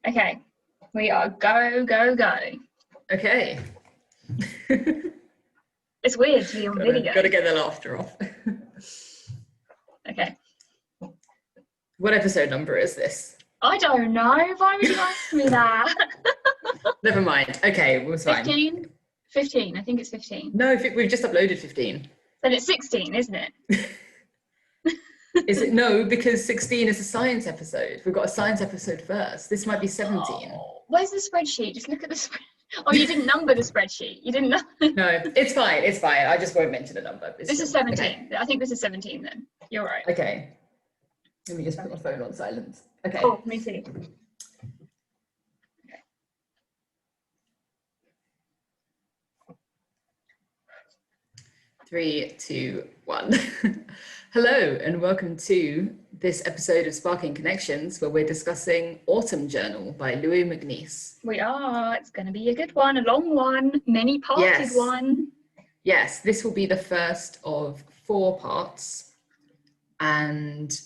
Okay, we are go, go, go. Okay. It's weird to be on video. Gotta get the laughter off. Okay. What episode number is this? I don't know. Why would you ask me that? Never mind. Okay, we'll fine. 15? 15. I think it's 15. No, we've just uploaded 15. Then it's 16, isn't it? Is it? No, because 16 is a science episode. We've got a science episode first. This might be 17. Oh, where's the spreadsheet? Just look at the spreadsheet. Oh, you didn't number the spreadsheet. You didn't know. No, it's fine. It's fine. I just won't mention the number. This is 17. Okay. I think this is 17 then. You're right. Okay. Let me just put my phone on silent. Okay. Oh, me too. Okay. 3, 2, 1. Hello, and welcome to this episode of Sparking Connections, where we're discussing Autumn Journal by Louis MacNeice. We are. It's going to be a good one, a long one, many-parted one. Yes, this will be the first of 4 parts, and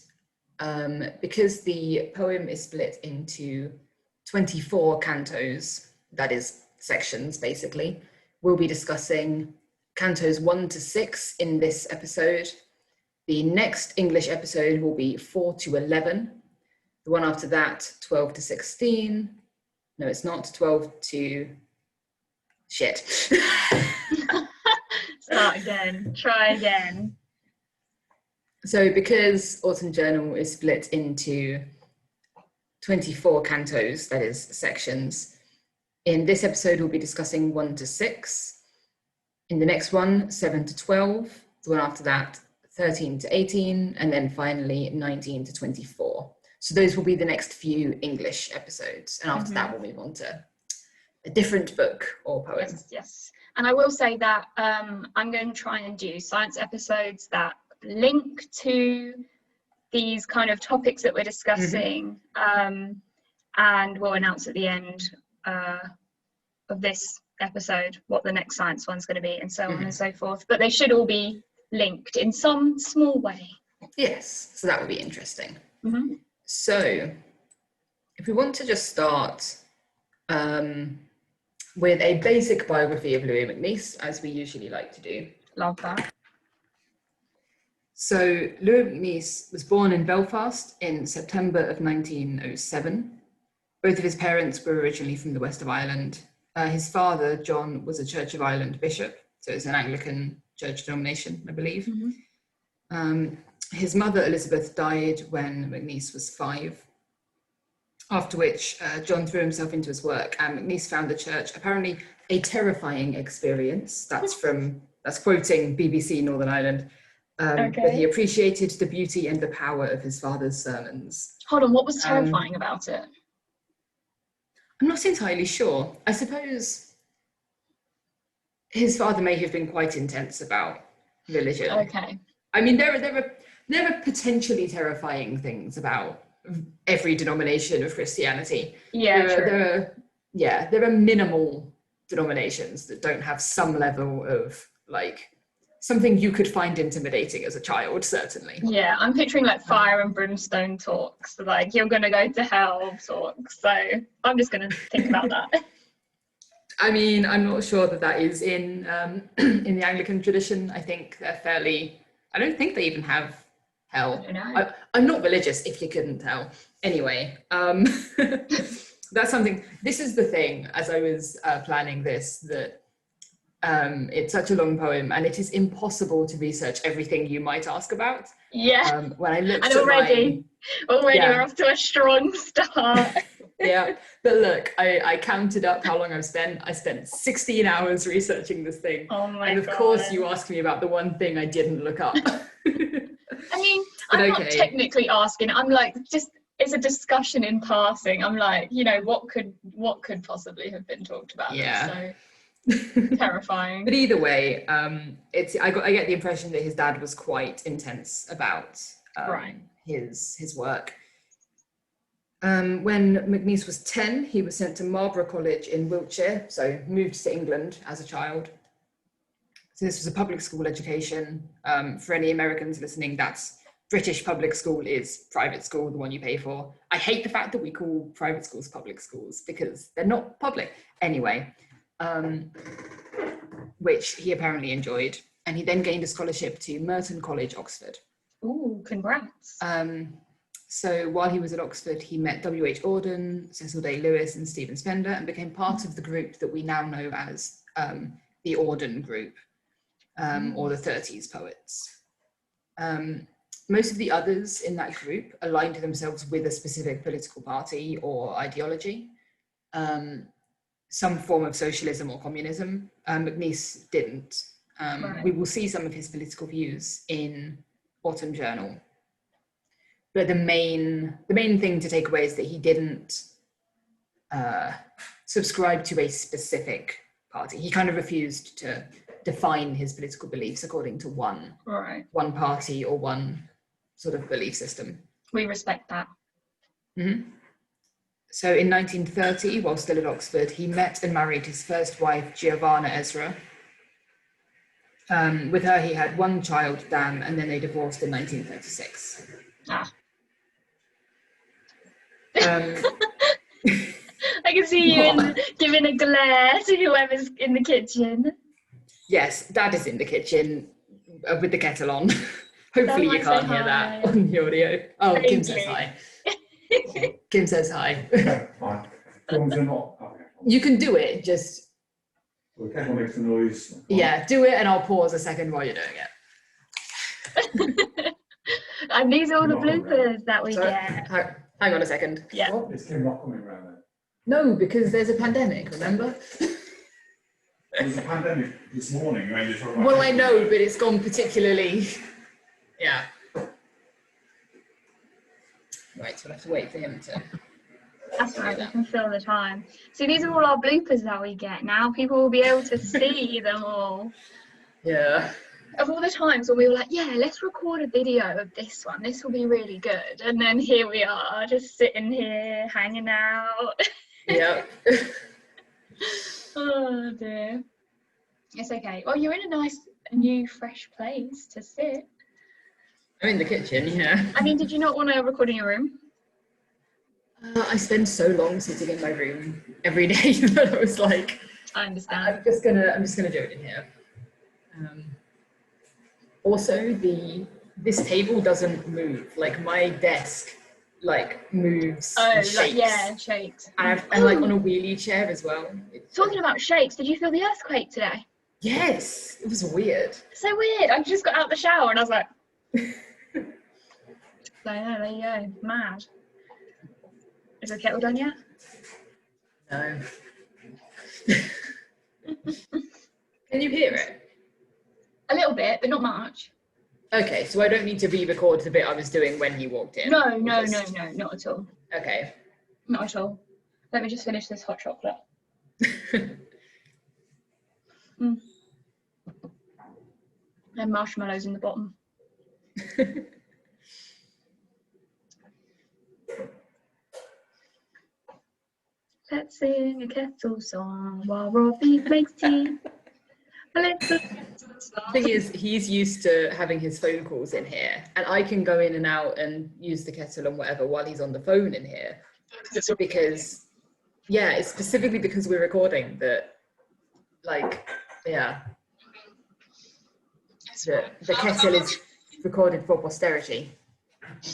because the poem is split into 24 cantos, that is sections basically, we'll be discussing cantos 1 to 6 in this episode. The next English episode will be 4 to 11. The one after that, 12 to 16. No, it's not. 12 to... Shit. Start again. Try again. So because Autumn Journal is split into 24 cantos, that is sections, in this episode we'll be discussing 1 to 6. In the next one, 7 to 12. The one after that, 13 to 18, and then finally 19 to 24. So those will be the next few English episodes. And after that, we'll move on to a different book or poem. Yes. And I will say that I'm going to try and do science episodes that link to these kind of topics that we're discussing. And we'll announce at the end of this episode what the next science one's going to be, and so on and so forth. But they should all be linked in some small way. Yes, so that would be interesting. So if we want to just start with a basic biography of Louis MacNeice, as we usually like to do. Love that. So Louis MacNeice was born in Belfast in September of 1907. Both of his parents were originally from the west of Ireland. His father, John, was a Church of Ireland bishop, so it's an Anglican church denomination, I believe. His mother, Elizabeth, died when MacNeice was 5, after which John threw himself into his work, and MacNeice found the church apparently a terrifying experience. That's quoting BBC Northern Ireland. But he appreciated the beauty and the power of his father's sermons. Hold on, what was terrifying about it? I'm not entirely sure. I suppose his father may have been quite intense about religion. Okay. I mean, there are potentially terrifying things about every denomination of Christianity. Yeah, there are minimal denominations that don't have some level of like something you could find intimidating as a child, certainly. Yeah, I'm picturing like fire and brimstone talks, like you're going to go to hell talks. So I'm just going to think about that. I mean, I'm not sure that is in the Anglican tradition. I think they're fairly... I don't think they even have hell. I don't know. I'm not religious, if you couldn't tell. Anyway, that's something... This is the thing, as I was planning this, that it's such a long poem and it is impossible to research everything you might ask about. Yeah. When I looked and at already we're off to a strong start. Yeah, but look, I counted up how long I've spent. I spent 16 hours researching this thing. Oh my And of course you asked me about the one thing I didn't look up. I mean, I'm not technically asking. I'm like, just it's a discussion in passing. I'm like, you know, what could possibly have been talked about? Yeah. So terrifying. But either way, I get the impression that his dad was quite intense about his work. When MacNeice was 10, he was sent to Marlborough College in Wiltshire, so moved to England as a child. So this was a public school education. For any Americans listening, that's British public school is private school, the one you pay for. I hate the fact that we call private schools public schools because they're not public. Anyway, which he apparently enjoyed. And he then gained a scholarship to Merton College, Oxford. Ooh, congrats. So while he was at Oxford, he met W.H. Auden, Cecil Day-Lewis and Stephen Spender and became part of the group that we now know as the Auden Group, or the 30s poets. Most of the others in that group aligned themselves with a specific political party or ideology, some form of socialism or communism. Mcneese didn't. Right. We will see some of his political views in Autumn Journal. But the main thing to take away is that he didn't subscribe to a specific party. He kind of refused to define his political beliefs according to one party or one sort of belief system. We respect that. Mm-hmm. So in 1930, while still at Oxford, he met and married his first wife, Giovanna Ezra. With her, he had one child, Dan, and then they divorced in 1936. I can see you giving a glare to whoever's in the kitchen. Yes, Dad is in the kitchen with the kettle on. Hopefully you can't hear that on the audio. Oh, Thank Kim you. says hi. Kim says hi. Okay, fine. As long as they're not. Okay, fine. You can do it, just... So the kettle makes a noise. Fine. Yeah, do it and I'll pause a second while you're doing it. And these are all the bloopers that we get. Hang on a second. Yeah. What? Is Kim not coming around then? No, because there's a pandemic, remember? There was a pandemic this morning when you're talking about. Well, I know, but it's gone particularly... Yeah. Right, so we'll have to wait for him to... That's right, we can fill the time. See, these are all our bloopers that we get now. People will be able to see them all. Yeah. Of all the times when we were like, yeah, let's record a video of this one. This will be really good. And then here we are, just sitting here, hanging out. Yeah. Oh, dear. It's okay. Well, you're in a nice, new, fresh place to sit. I'm in the kitchen, yeah. I mean, did you not want to record in your room? I spend so long sitting in my room every day that I was like, I understand. I'm just gonna do it in here. Also, this table doesn't move. Like my desk, like moves. Oh, and shakes. like, yeah, shakes. And I'm like on a wheelie chair as well. Talking about shakes, did you feel the earthquake today? Yes, it was weird. So weird. I just got out the shower and I was like, so yeah, there you go. Mad. Is the kettle done yet? No. Can you hear it? A little bit, but not much. Okay, so I don't need to re-record the bit I was doing when he walked in. No, not at all. Okay. Not at all. Let me just finish this hot chocolate. And marshmallows in the bottom. Let's sing a kettle song while Robbie makes tea. The thing is, he's used to having his phone calls in here, and I can go in and out and use the kettle and whatever while he's on the phone in here. Because, yeah, it's specifically because we're recording that, like, yeah. The kettle is recorded for posterity.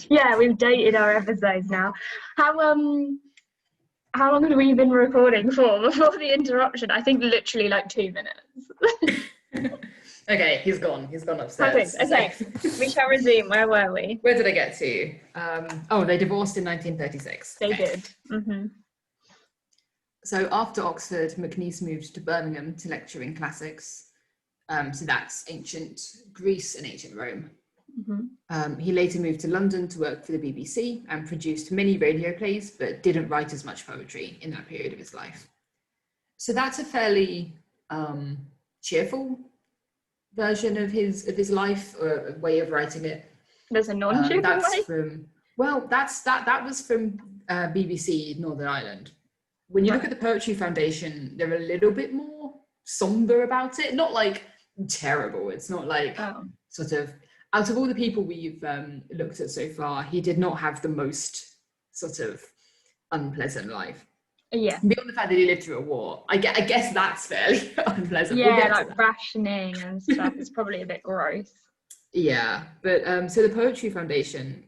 Yeah, we've dated our episodes now. How long have we been recording for before the interruption? I think literally like 2 minutes. Okay, he's gone upstairs. Okay, we shall resume. Where were we? Where did I get to? Oh, they divorced in 1936. They did. Mm-hmm. So after Oxford, Mcneese moved to Birmingham to lecture in classics. So that's ancient Greece and ancient Rome. Mm-hmm. He later moved to London to work for the BBC and produced many radio plays, but didn't write as much poetry in that period of his life. So that's a fairly cheerful version of his life, or a way of writing it. There's a non-cheerful way? That was from BBC Northern Ireland. When you look at the Poetry Foundation, they're a little bit more somber about it. Not like terrible. It's not like sort of out of all the people we've looked at so far, he did not have the most sort of unpleasant life. Yeah. Beyond the fact that he lived through a war, I guess that's fairly unpleasant. We'll Yeah, get to like rationing and stuff is probably a bit gross. Yeah, but so the Poetry Foundation,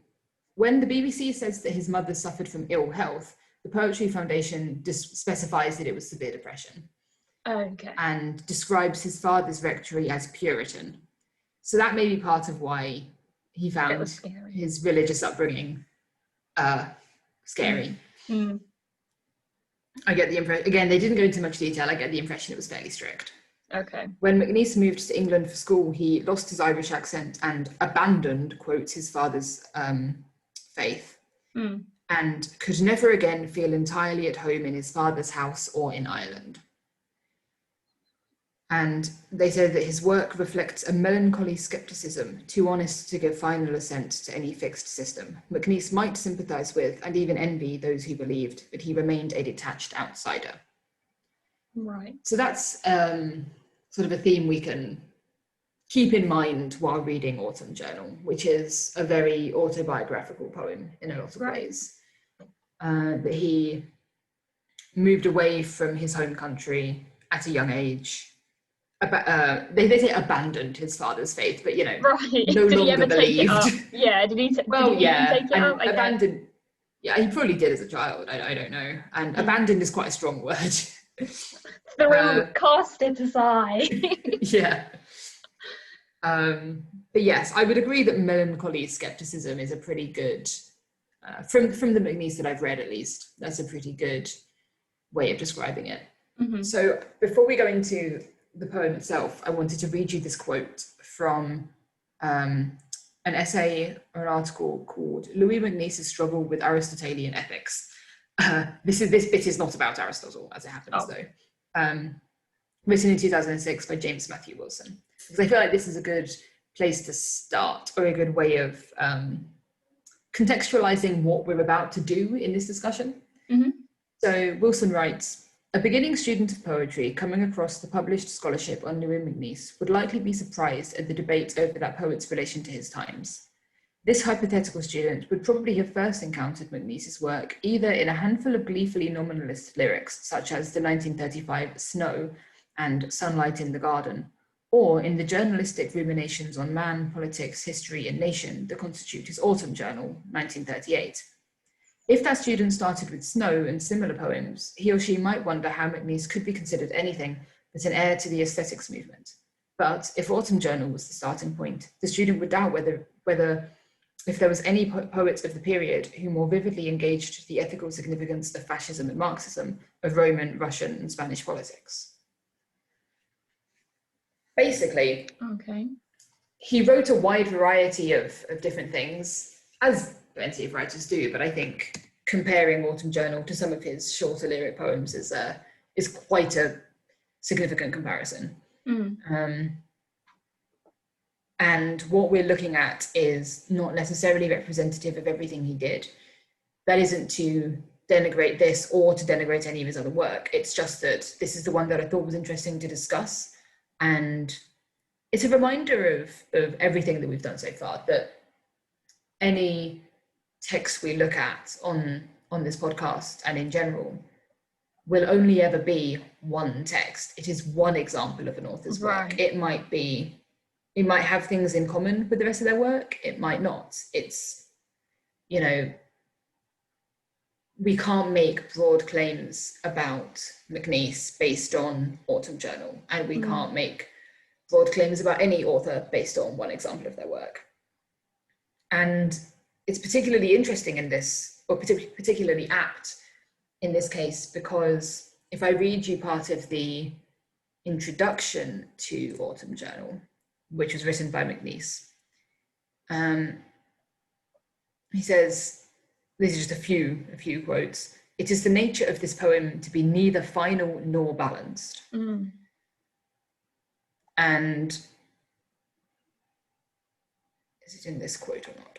when the BBC says that his mother suffered from ill health, the Poetry Foundation specifies that it was severe depression. Okay. And describes his father's rectory as Puritan. So that may be part of why he found his religious upbringing scary. Mm. I get the impression, again, they didn't go into much detail, I get the impression it was fairly strict. Okay. When Mcneese moved to England for school, he lost his Irish accent and abandoned, quotes, his father's faith, and could never again feel entirely at home in his father's house or in Ireland. And they said that his work reflects a melancholy scepticism, too honest to give final assent to any fixed system. Mcneese might sympathise with and even envy those who believed, but he remained a detached outsider. Right. So that's sort of a theme we can keep in mind while reading Autumn Journal, which is a very autobiographical poem in a lot of ways. That he moved away from his home country at a young age. They say abandoned his father's faith, but right. no did longer he ever believed. Take it up? Yeah, did he? Well, did he yeah, take it and up? Abandoned. Yeah, he probably did as a child. I don't know. And abandoned is quite a strong word. Cast it aside. Yeah. But yes, I would agree that melancholy skepticism is a pretty good, from the Mcneese that I've read at least, that's a pretty good way of describing it. Mm-hmm. So before we go into the poem itself, I wanted to read you this quote from an essay or an article called Louis MacNeice's Struggle with Aristotelian Ethics. This bit is not about Aristotle, as it happens, though. Written in 2006 by James Matthew Wilson. Because I feel like this is a good place to start, or a good way of contextualizing what we're about to do in this discussion. Mm-hmm. So Wilson writes, a beginning student of poetry coming across the published scholarship on Louis MacNeice would likely be surprised at the debate over that poet's relation to his times. This hypothetical student would probably have first encountered McNeice's work either in a handful of gleefully nominalist lyrics, such as the 1935 Snow and Sunlight in the Garden, or in the journalistic ruminations on man, politics, history, and nation that constitute his Autumn Journal, 1938. If that student started with Snow and similar poems, he or she might wonder how McNeice could be considered anything but an heir to the aesthetics movement. But if Autumn Journal was the starting point, the student would doubt whether if there was any poet of the period who more vividly engaged the ethical significance of fascism and Marxism, of Roman, Russian, and Spanish politics. Basically, he wrote a wide variety of different things, as plenty of writers do, but I think comparing Autumn Journal to some of his shorter lyric poems is quite a significant comparison. And what we're looking at is not necessarily representative of everything he did. That isn't to denigrate this or to denigrate any of his other work. It's just that this is the one that I thought was interesting to discuss. And it's a reminder of everything that we've done so far, that any text we look at on this podcast and in general will only ever be one text. It is one example of an author's work. It might have things in common with the rest of their work. It might not. It's, we can't make broad claims about McNeice based on Autumn Journal, and we can't make broad claims about any author based on one example of their work. And it's particularly interesting in this, or particularly apt in this case, because if I read you part of the introduction to Autumn Journal, which was written by McNeice, he says, these are just a few quotes. It is the nature of this poem to be neither final nor balanced. And is it in this quote or not?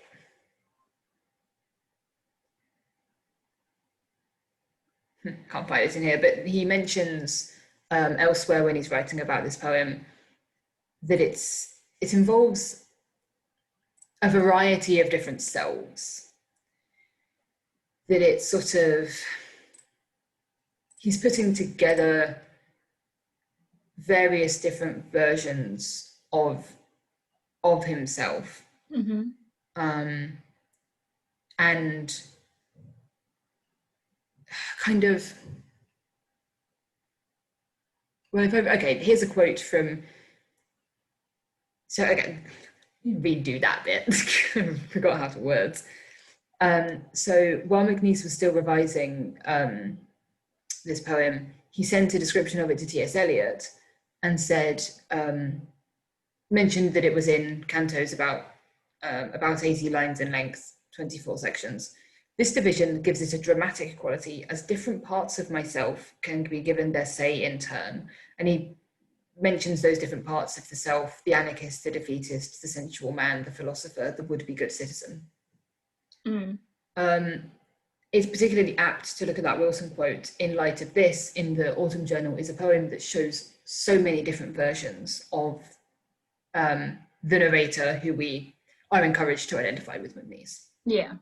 Can't find it in here, but he mentions elsewhere when he's writing about this poem that it involves a variety of different selves, that it's sort of, he's putting together various different versions of himself, and kind of, well, okay, here's a quote from, so again, redo that bit, forgot how to words. So while Mcneese was still revising this poem, he sent a description of it to T.S. Eliot and said, mentioned that it was in cantos about 80 lines in length, 24 sections. This division gives it a dramatic quality as different parts of myself can be given their say in turn. And he mentions those different parts of the self: the anarchist, the defeatist, the sensual man, the philosopher, the would-be good citizen. It's particularly apt to look at that Wilson quote in light of this. In the Autumn Journal is a poem that shows so many different versions of the narrator, who we are encouraged to identify with Mcneese. Yeah.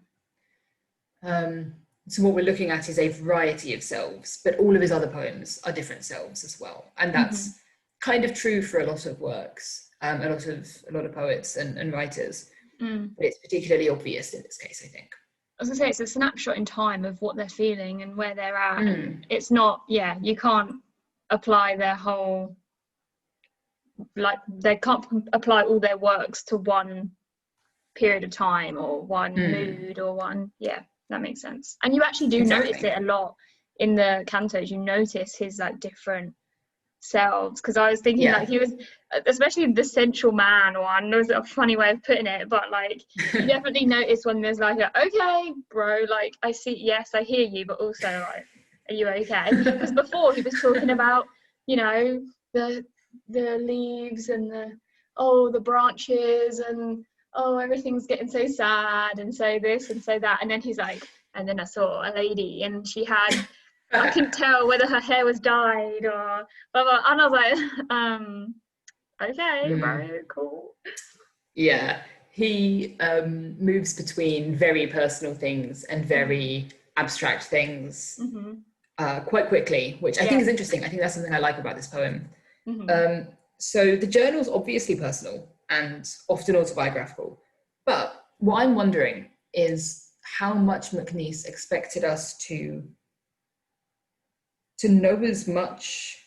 So what we're looking at is a variety of selves, but all of his other poems are different selves as well. And that's kind of true for a lot of works, a lot of poets and writers. But it's particularly obvious in this case, I think. I was gonna say, it's a snapshot in time of what they're feeling and where they're at. And it's not, you can't apply their whole, like, they can't apply all their works to one period of time or one mood or one, that makes sense. And you actually do notice it a lot in the cantos. You notice his like different selves, because I was thinking like he was, especially the sensual man one, was a funny way of putting it, but like you definitely notice when there's like okay bro, like I see, yes I hear you, but also like, are you okay? Because before he was talking about, you know, the leaves and the branches and everything's getting so sad and so this and so that, and then he's like, and then I saw a lady and she had I couldn't tell whether her hair was dyed or blah, blah. And I was like, okay, right, cool. Yeah, he moves between very personal things and very abstract things quite quickly, which I think is interesting. I think that's something I like about this poem. So the journal's obviously personal and often autobiographical, but what I'm wondering is how much Mcneese expected us to know as much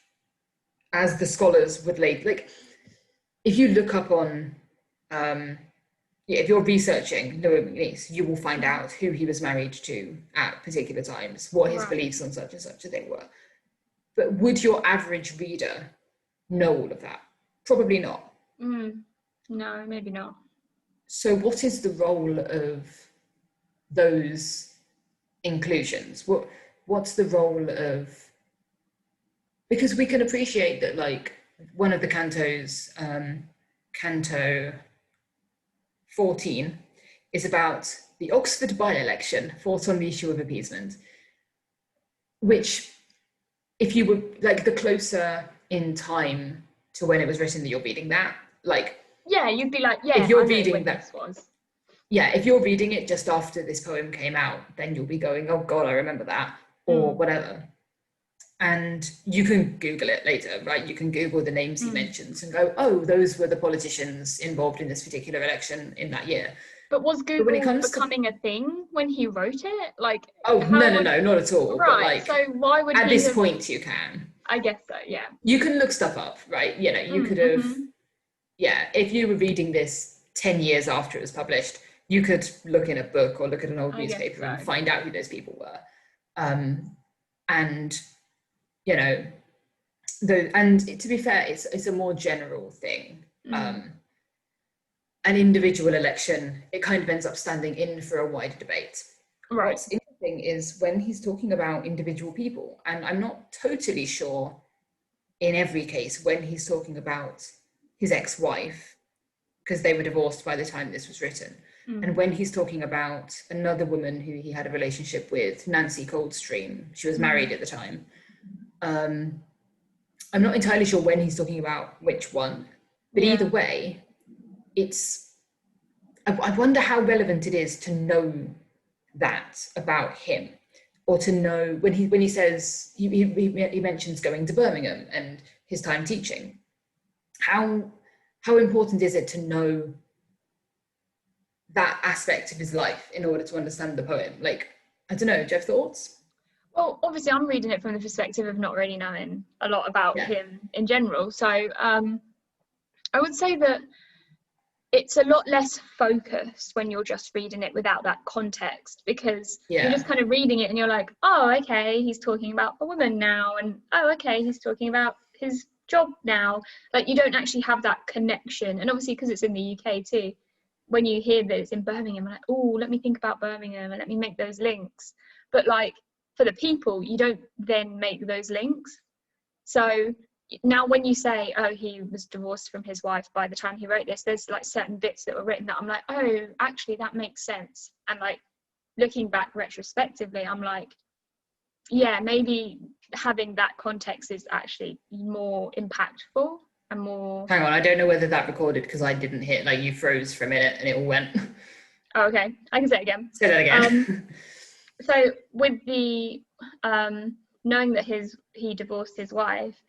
as the scholars would like if you look up on if you're researching Louis MacNeice, you will find out who he was married to at particular times, what his beliefs on such and such a thing were. But would your average reader know all of that? Probably not. No, maybe not. So what is the role of those inclusions? What's the role of, because we can appreciate that, like, one of the cantos, canto 14, is about the Oxford by-election fought on the issue of appeasement, which, if you were, like, the closer in time to when it was written that you're reading that, like... Yeah, you'd be like, if you're reading that... This was. Yeah, if you're reading it just after this poem came out, then you'll be going, oh God, I remember that, or whatever. And you can Google it later, right? You can Google the names he mentions and go, oh, those were the politicians involved in this particular election in that year. But was Google becoming a thing when he wrote it? Like, oh, no, not at all. Right, but like, so why would at this point you can. I guess so, yeah. You can look stuff up, right? You know, you could have, if you were reading this 10 years after it was published, you could look in a book or look at an old newspaper and find out who those people were. And, you know, and to be fair, it's a more general thing. An individual election, it kind of ends up standing in for a wider debate. Right. What's interesting is when he's talking about individual people, and I'm not totally sure in every case when he's talking about his ex-wife, because they were divorced by the time this was written, and when he's talking about another woman who he had a relationship with, Nancy Coldstream, she was married at the time. I'm not entirely sure when he's talking about which one, but either way, it's I wonder how relevant it is to know that about him, or to know when he says he mentions going to Birmingham and his time teaching. How important is it to know that aspect of his life in order to understand the poem? Like, I don't know, do you have thoughts? Well, obviously I'm reading it from the perspective of not really knowing a lot about him in general. So I would say that it's a lot less focused when you're just reading it without that context, because you're just kind of reading it and you're like, oh, okay, he's talking about a woman now, and oh, okay, he's talking about his job now. Like, you don't actually have that connection. And obviously because it's in the UK too, when you hear that it's in Birmingham, I'm like, oh, let me think about Birmingham and let me make those links. But like, for the people, you don't then make those links. So now when you say, oh, he was divorced from his wife by the time he wrote this, there's like certain bits that were written that I'm like, oh, actually that makes sense. And like, looking back retrospectively, I'm like, yeah, maybe having that context is actually more impactful and more... Hang on, I don't know whether that recorded, because I didn't hit, like, you froze for a minute and it all went. Oh, okay, I can say it again. Say that again. So with the knowing that he divorced his wife,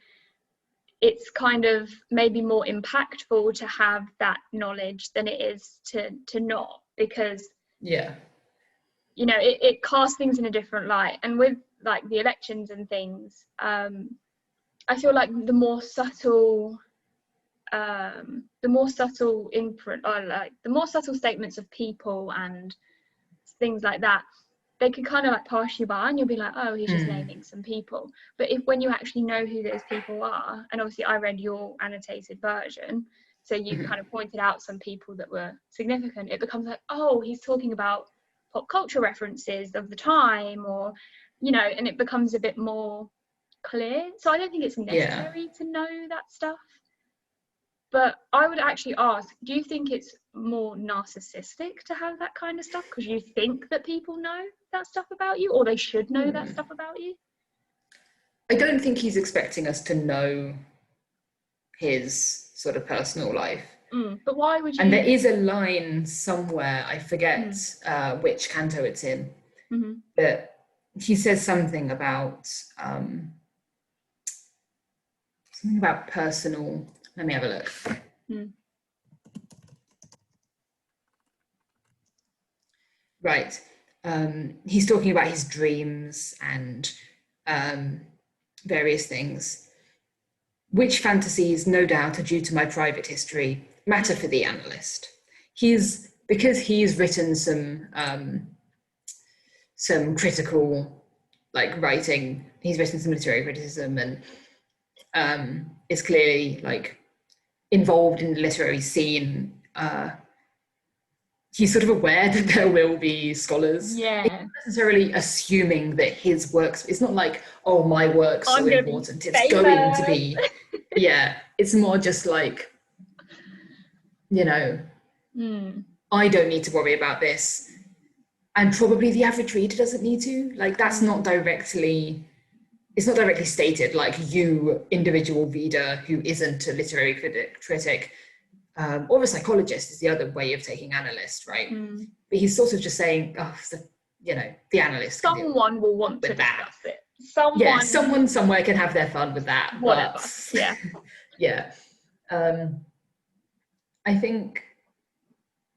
it's kind of maybe more impactful to have that knowledge than it is to not, because you know, it casts things in a different light. And with like the elections and things, I feel like the more subtle imprint, or like the more subtle statements of people and things like that, they could kind of like pass you by and you'll be like, oh, he's just naming some people. But when you actually know who those people are, and obviously I read your annotated version, so you kind of pointed out some people that were significant, it becomes like, oh, he's talking about pop culture references of the time, or, you know, and it becomes a bit more clear. So I don't think it's necessary to know that stuff. But I would actually ask, do you think it's more narcissistic to have that kind of stuff because you think that people know that stuff about you, or they should know that stuff about you? I don't think he's expecting us to know his sort of personal life. But why would you? And there is a line somewhere, I forget which canto it's in, but he says something about personal. Let me have a look. Right. He's talking about his dreams and various things, which fantasies, no doubt, are due to my private history, matter for the analyst. Because he's written some critical, like, writing. He's written some literary criticism and is clearly like involved in the literary scene. He's sort of aware that there will be scholars. He's not necessarily assuming that his works, it's not like, oh, my work's so important, it's going to be. It's more just like, you know, I don't need to worry about this. And probably the average reader doesn't need to. Like, that's not directly, it's not directly stated, like, you, individual reader who isn't a literary critic, or a psychologist is the other way of taking analyst, right? But he's sort of just saying, oh, you know, the analyst. Someone will want to discuss it. Someone somewhere can have their fun with that. Whatever. I think,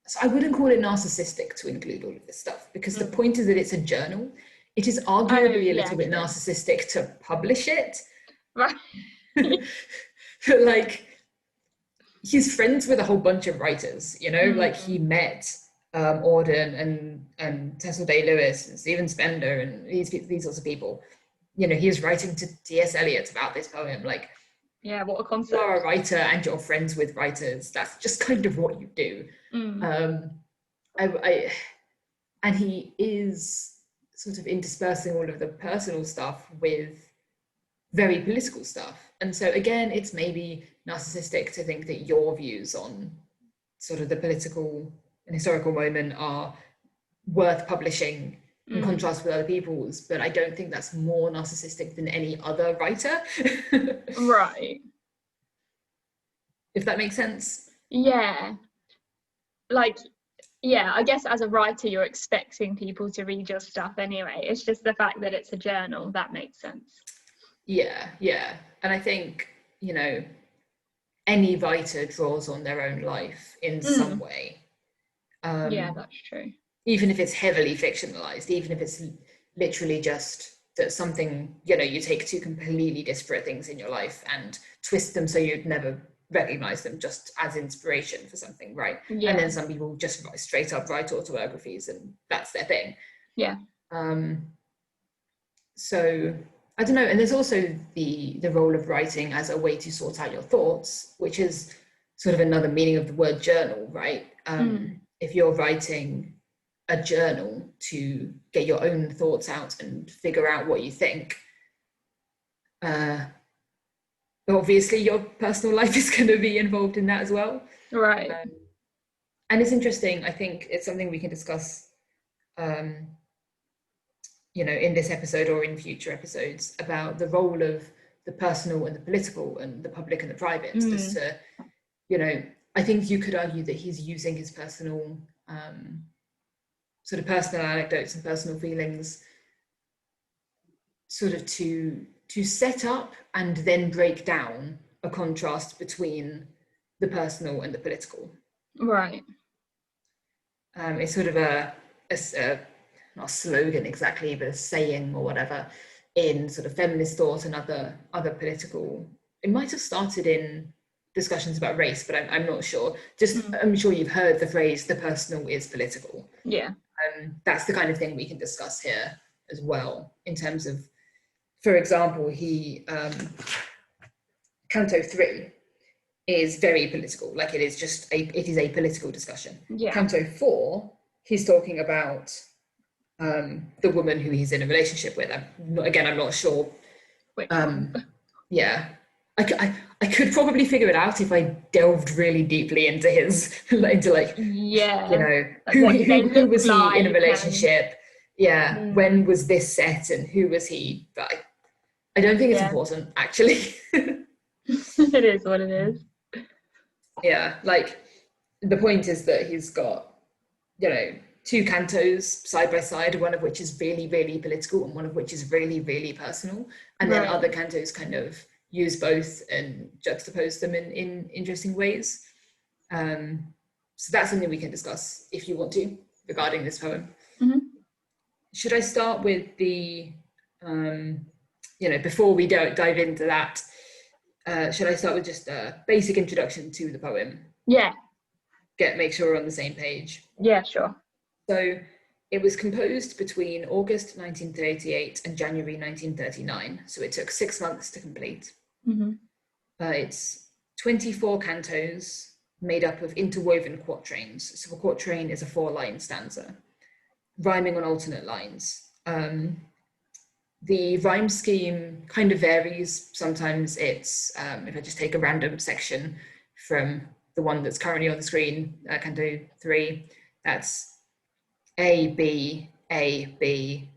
so I wouldn't call it narcissistic to include all of this stuff, because the point is that it's a journal. It is arguably a little bit narcissistic to publish it. Right. But like, he's friends with a whole bunch of writers, you know, like he met Auden and Cecil Day-Lewis and Stephen Spender and these sorts of people. You know, he was writing to T.S. Eliot about this poem. Like, yeah, what a concept. You're a writer and you're friends with writers. That's just kind of what you do. And he is sort of interspersing all of the personal stuff with very political stuff. And so again, it's maybe narcissistic to think that your views on sort of the political and historical moment are worth publishing in contrast with other people's, but I don't think that's more narcissistic than any other writer. Right. If that makes sense. Yeah. Like, Yeah, I guess as a writer, you're expecting people to read your stuff anyway. It's just the fact that it's a journal that makes sense. Yeah, yeah. And I think, you know, any writer draws on their own life in some way. Yeah, that's true. Even if it's heavily fictionalized, even if it's literally just that something, you know, you take two completely disparate things in your life and twist them so you'd never recognize them just as inspiration for something, right? Yeah. And then some people just straight up write autobiographies and that's their thing. Yeah. So I don't know. And there's also the role of writing as a way to sort out your thoughts, which is sort of another meaning of the word journal, right? If you're writing a journal to get your own thoughts out and figure out what you think, obviously your personal life is going to be involved in that as well. Right. And it's interesting. I think it's something we can discuss, you know, in this episode or in future episodes, about the role of the personal and the political and the public and the private. Just to, you know, I think you could argue that he's using his personal sort of personal anecdotes and personal feelings sort of to set up and then break down a contrast between the personal and the political. Right. It's sort of a not a slogan exactly, but a saying or whatever in sort of feminist thought and other political. It might have started in discussions about race, but I'm not sure. I'm sure you've heard the phrase "the personal is political." Yeah. That's the kind of thing we can discuss here as well, in terms of, for example, Canto 3 is very political, like it is a political discussion. Yeah. Canto 4, he's talking about the woman who he's in a relationship with. I'm not sure. Yeah. I could probably figure it out if I delved really deeply into his, into like, yeah, you know, like who was like he in a relationship? Yeah. When was this set and who was he? But I don't think it's important, actually. It is what it is. Yeah. Like the point is that he's got, you know, two cantos side by side, one of which is really, really political and one of which is really, really personal. And then other cantos kind of use both and juxtapose them in interesting ways. So that's something we can discuss if you want to regarding this poem. Should I start with the, you know, before we dive into that, should I start with just a basic introduction to the poem? Yeah. Make sure we're on the same page. Yeah, sure. So it was composed between August 1938 and January 1939. So it took 6 months to complete. It's 24 cantos made up of interwoven quatrains. So a quatrain is a 4-line stanza, rhyming on alternate lines. The rhyme scheme kind of varies. Sometimes it's, if I just take a random section from the one that's currently on the screen, Canto 3, that's A, B, A, B,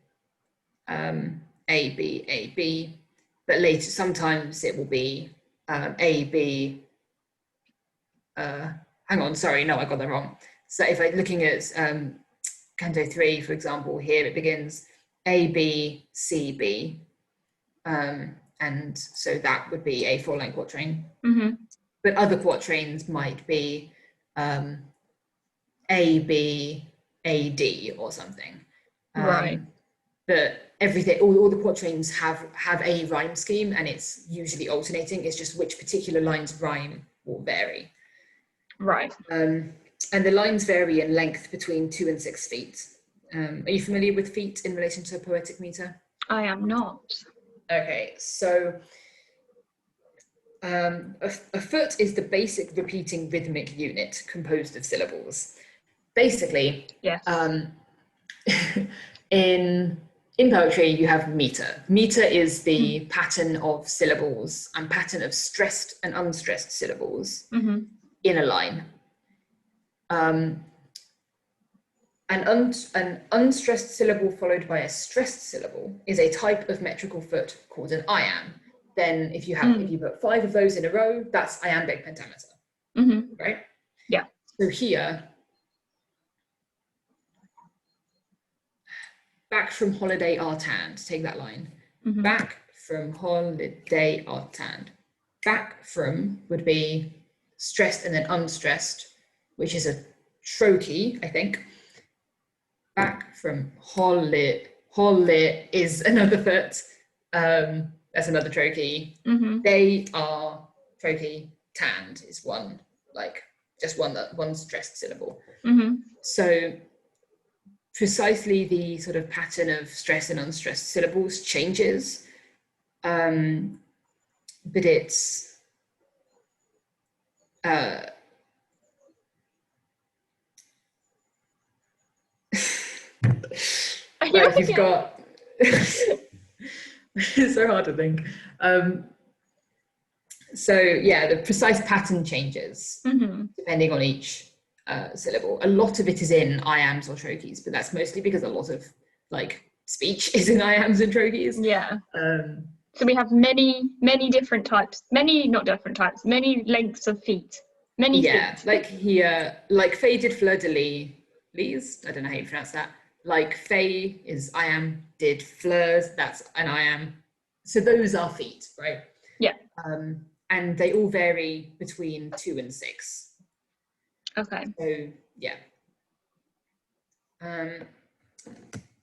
A, B, A, B. But later, sometimes it will be A, B, hang on, sorry, no, I got that wrong. So if I'm looking at Canto 3, for example, here it begins A, B, C, B. And so that would be a 4-line quatrain. But other quatrains might be A, B, A, D or something. Right. But everything, all the quatrains have a rhyme scheme, and it's usually alternating. It's just which particular lines rhyme will vary. Right. And the lines vary in length between 2 and 6 feet. Are you familiar with feet in relation to poetic meter? I am not. Okay, so a foot is the basic repeating rhythmic unit composed of syllables. Basically, yes. In poetry, you have meter. Meter is the pattern of syllables and pattern of stressed and unstressed syllables in a line. An unstressed syllable followed by a stressed syllable is a type of metrical foot called an iamb. Then if you put 5 of those in a row, that's iambic pentameter, right? Yeah. So here, back from holiday are tanned. Take that line. Mhm. Back from holiday are tanned. Back from would be stressed and then unstressed, which is a trochee, I think. Back from holiday is another foot. That's another trochee. Mhm. They are trochee. Tanned is one, like just one stressed syllable. Mhm. So precisely the sort of pattern of stress and unstressed syllables changes, but it's like you've got it's so hard to think. So yeah, the precise pattern changes depending on each syllable. A lot of it is in iams or trochees, but that's mostly because a lot of like speech is in iams and trochees. Yeah. So we have many different types, many lengths of feet. Many feet. Like here, like faded fleur-de-lis, I don't know how you pronounce that. Like fay is iam, did fleurs, that's an iam. So those are feet, right? Yeah. And they all vary between 2 and 6. Okay. So yeah.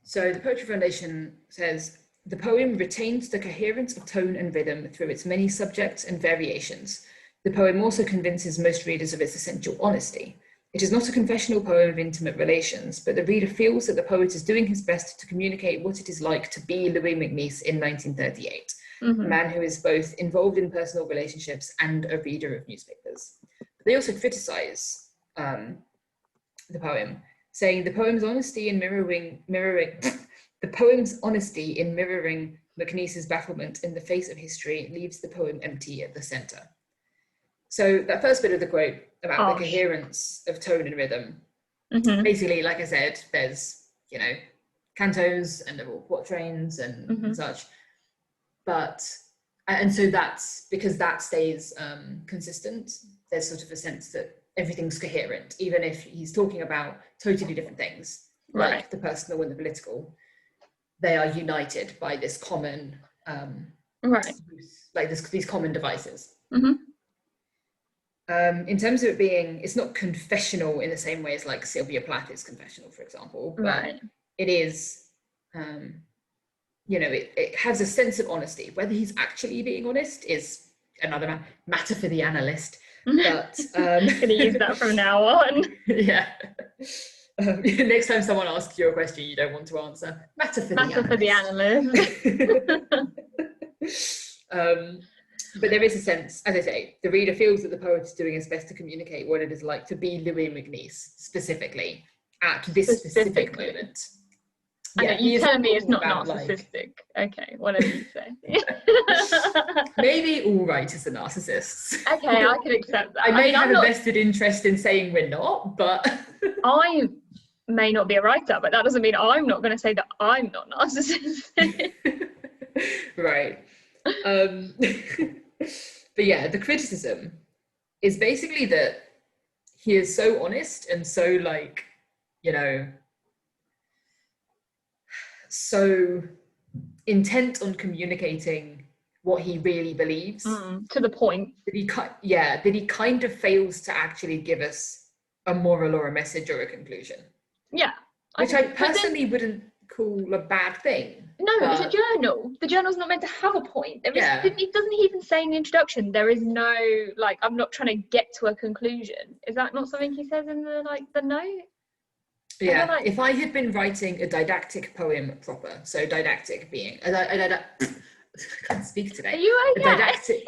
So the Poetry Foundation says, the poem retains the coherence of tone and rhythm through its many subjects and variations. The poem also convinces most readers of its essential honesty. It is not a confessional poem of intimate relations, but the reader feels that the poet is doing his best to communicate what it is like to be Louis MacNeice in 1938, a man who is both involved in personal relationships and a reader of newspapers. They also criticize the poem, saying the poem's honesty in mirroring Mcneese's bafflement in the face of history leaves the poem empty at the center. So that first bit of the quote about the coherence of tone and rhythm, basically, like I said, there's, you know, cantos and quatrains and such, but, and so that's, because that stays consistent, there's sort of a sense that everything's coherent, even if he's talking about totally different things, like the personal and the political, they are united by this common, like these common devices. In terms of it being, it's not confessional in the same way as like Sylvia Plath is confessional, for example, but it is, you know, it has a sense of honesty. Whether he's actually being honest is another matter for the analyst, but I'm gonna use that from now on. Yeah. Next time someone asks you a question you don't want to answer, matter for the analyst. But there is a sense, as I say, the reader feels that the poet is doing his best to communicate what it is like to be Louis MacNeice, specifically, at this specific moment. Yeah, you tell me it's not narcissistic. Like, okay, whatever you say. Maybe all writers are narcissists. Okay, I can accept that. I may have a vested interest in saying we're not, but... I may not be a writer, but that doesn't mean I'm not going to say that I'm not narcissistic. Right. But yeah, the criticism is basically that he is so honest and so, like, you know, so intent on communicating what he really believes to the point that he kind of fails to actually give us a moral or a message or a conclusion. Yeah, which I personally wouldn't call a bad thing. No, it's a journal. The journal's not meant to have a point. It doesn't even say in the introduction, there is no, like, I'm not trying to get to a conclusion. Is that not something he says in the note? Yeah, like, if I had been writing a didactic poem proper, so didactic being, I can't speak today. Are you okay? A didactic.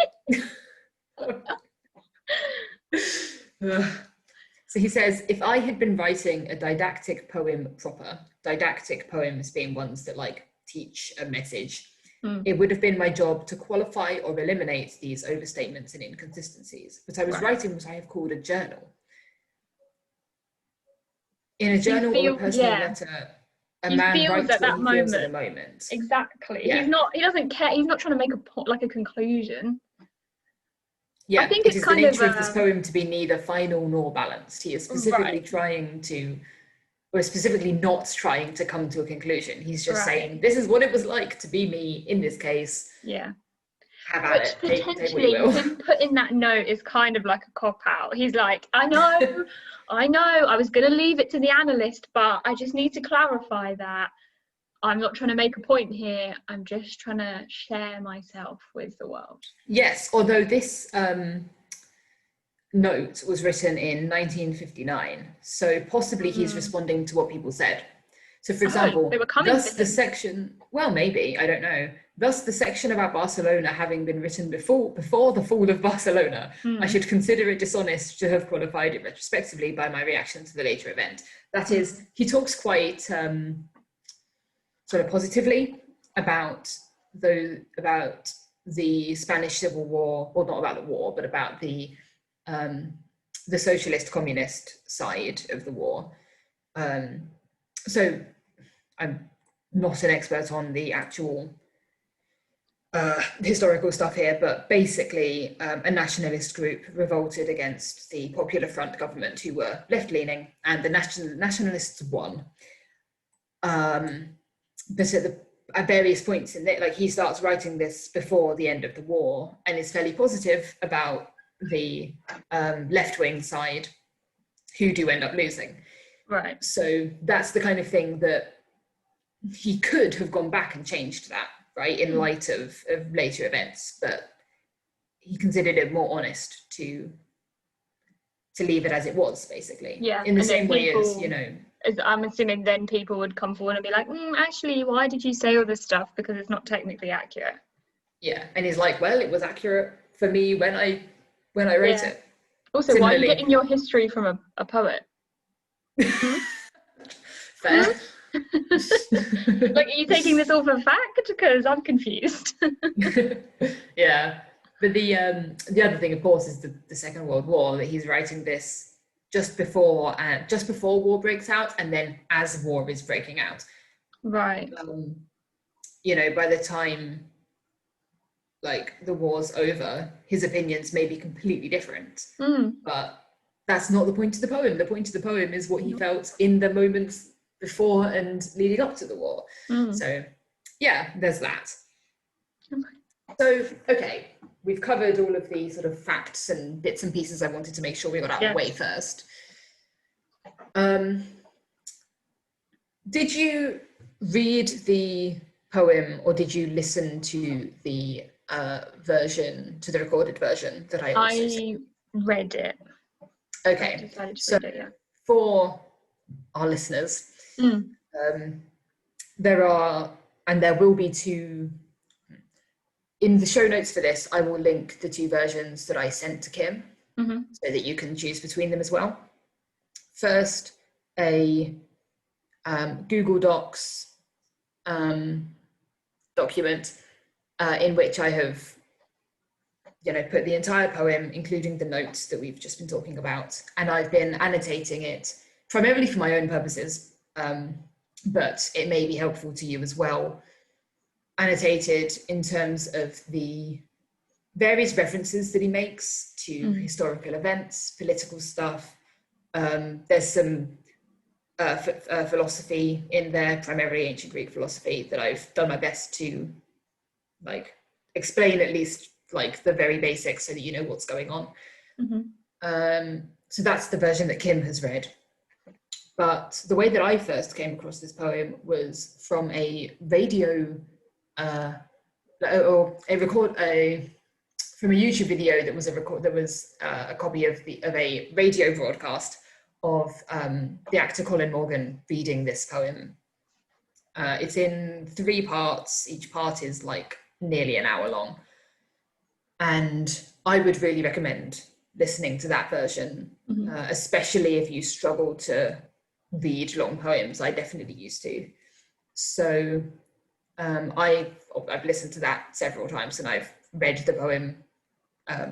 So he says, if I had been writing a didactic poem proper, didactic poems being ones that like teach a message, it would have been my job to qualify or eliminate these overstatements and inconsistencies. But I was writing what I have called a journal. In a journal or a personal letter, a man writes at what that he feels in a moment. Exactly. Yeah. He doesn't care. He's not trying to make a conclusion. Yeah, I think it is the nature of this poem to be neither final nor balanced. He is specifically trying to or specifically not trying to come to a conclusion. He's just Right. saying, this is what it was like to be me in this case. Yeah. Have at Which it. Take what potentially you will. him putting that note is kind of like a cop out. He's like, I know, I was going to leave it to the analyst, but I just need to clarify that I'm not trying to make a point here. I'm just trying to share myself with the world. Yes, although this note was written in 1959, so possibly he's responding to what people said. So, for example, they were coming thus for the him. section, well, maybe, I don't know. Thus, the section about Barcelona having been written before the fall of Barcelona, I should consider it dishonest to have qualified it retrospectively by my reaction to the later event. That is, he talks quite sort of positively about the Spanish Civil War, or not about the war, but about the socialist communist side of the war. So I'm not an expert on the actual historical stuff here, but basically a nationalist group revolted against the Popular Front government, who were left-leaning, and the nationalists won. But at various points in it, like, he starts writing this before the end of the war and is fairly positive about the left-wing side, who do end up losing. Right. So that's the kind of thing that he could have gone back and changed that, right, in light of later events, but he considered it more honest to leave it as it was, basically. Yeah. In the and same way as, I'm assuming then people would come forward and be like, actually, why did you say all this stuff? Because it's not technically accurate. Yeah, and he's like, well, it was accurate for me when I wrote it. Also, why are you getting your history from a poet? Fair. Like, are you taking this all for fact? Because I'm confused. Yeah, but the other thing, of course, is the Second World War, that he's writing this just before war breaks out, and then as war is breaking out. Right. By the time, like, the war's over, his opinions may be completely different. But that's not the point of the poem. The point of the poem is what he felt in the moments before and leading up to the war. So yeah, there's that. So, okay, we've covered all of the sort of facts and bits and pieces I wanted to make sure we got out of the way first. Did you read the poem, or did you listen to the recorded version that I also sent? Read it. Okay, so for our listeners, there are, and there will be two, in the show notes for this, I will link the two versions that I sent to Kim, so that you can choose between them as well. First, a Google Docs document in which I have put the entire poem, including the notes that we've just been talking about, and I've been annotating it primarily for my own purposes, but it may be helpful to you as well. Annotated in terms of the various references that he makes to historical events, political stuff. There's some philosophy in there, primarily ancient Greek philosophy, that I've done my best to explain, at least the very basics, so that you know what's going on. So that's the version that Kim has read. But the way that I first came across this poem was from a radio, from a YouTube video that was a copy of a radio broadcast of the actor Colin Morgan reading this poem. It's in 3 parts. Each part is nearly an hour long. And I would really recommend listening to that version, especially if you struggle to read long poems. I definitely used to. So I've listened to that several times, and I've read the poem.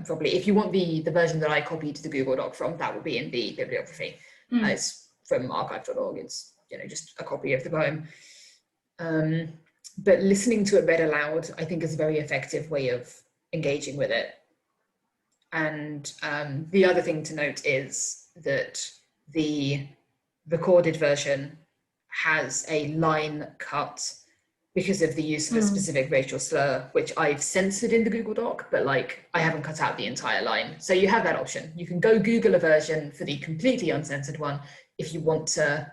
Probably, if you want the version that I copied the Google Doc from, that will be in the bibliography. It's from archive.org. It's just a copy of the poem. But listening to it read aloud, I think, is a very effective way of engaging with it. And the other thing to note is that the recorded version has a line cut because of the use of a specific racial slur, which I've censored in the Google Doc, but like I haven't cut out the entire line. So you have that option. You can go Google a version for the completely uncensored one. If you want to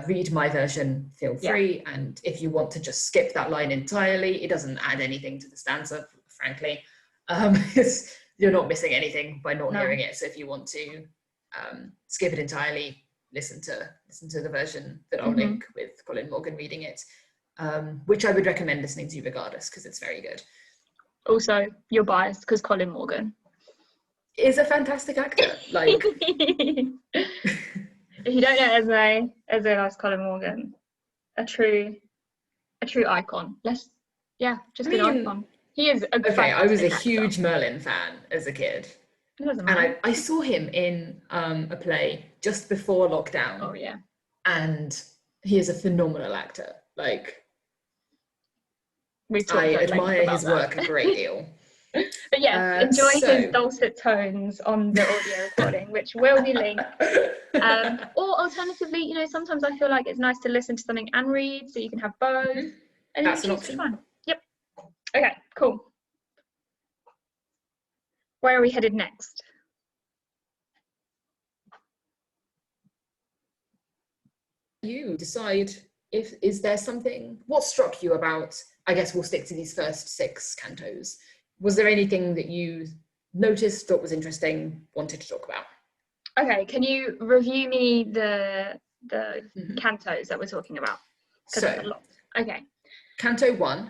read my version, feel free. Yeah. And if you want to just skip that line entirely, it doesn't add anything to the stanza, frankly. You're not missing anything by not hearing it. So if you want to skip it entirely, listen to the version that I'll link with Colin Morgan reading it. Which I would recommend listening to regardless, because it's very good. Also, you're biased because Colin Morgan is a fantastic actor. Like, if you don't know Esme likes Colin Morgan, a true icon. Just an icon. He is. I was a actor. huge Merlin fan as a kid, and I saw him in a play just before lockdown. Oh yeah, and he is a phenomenal actor. Like, I admire his work a great deal. But yes, enjoy his dulcet tones on the audio recording, which will be linked. Or alternatively, sometimes I feel like it's nice to listen to something and read, so you can have both. And that's an option. Fun. Yep. Okay, cool. Where are we headed next? You decide is there something, what struck you about, I guess we'll stick to these first 6 cantos. Was there anything that you noticed, thought was interesting, wanted to talk about? Okay, can you review me the cantos that we're talking about? So, okay. Canto 1,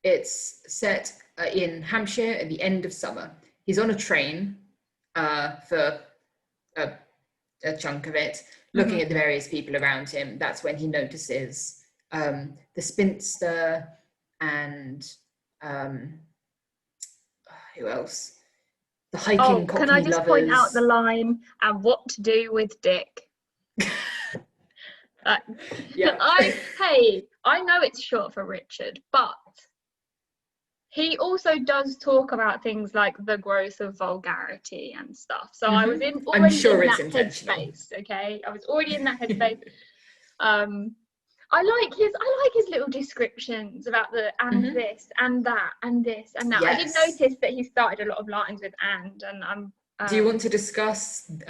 it's set in Hampshire at the end of summer. He's on a train for a chunk of it, looking at the various people around him. That's when he notices the spinster and who else? The hiking Cockney can I just lovers. point out the line, and what to do with Dick? Yeah. I know it's short for Richard, but he also does talk about things like the growth of vulgarity and stuff. So I was already in that headspace. Okay, I was already in that headspace. I like his little descriptions about the and this and that and this and that. Yes. I did notice that he started a lot of lines with and I'm. Do you want to discuss the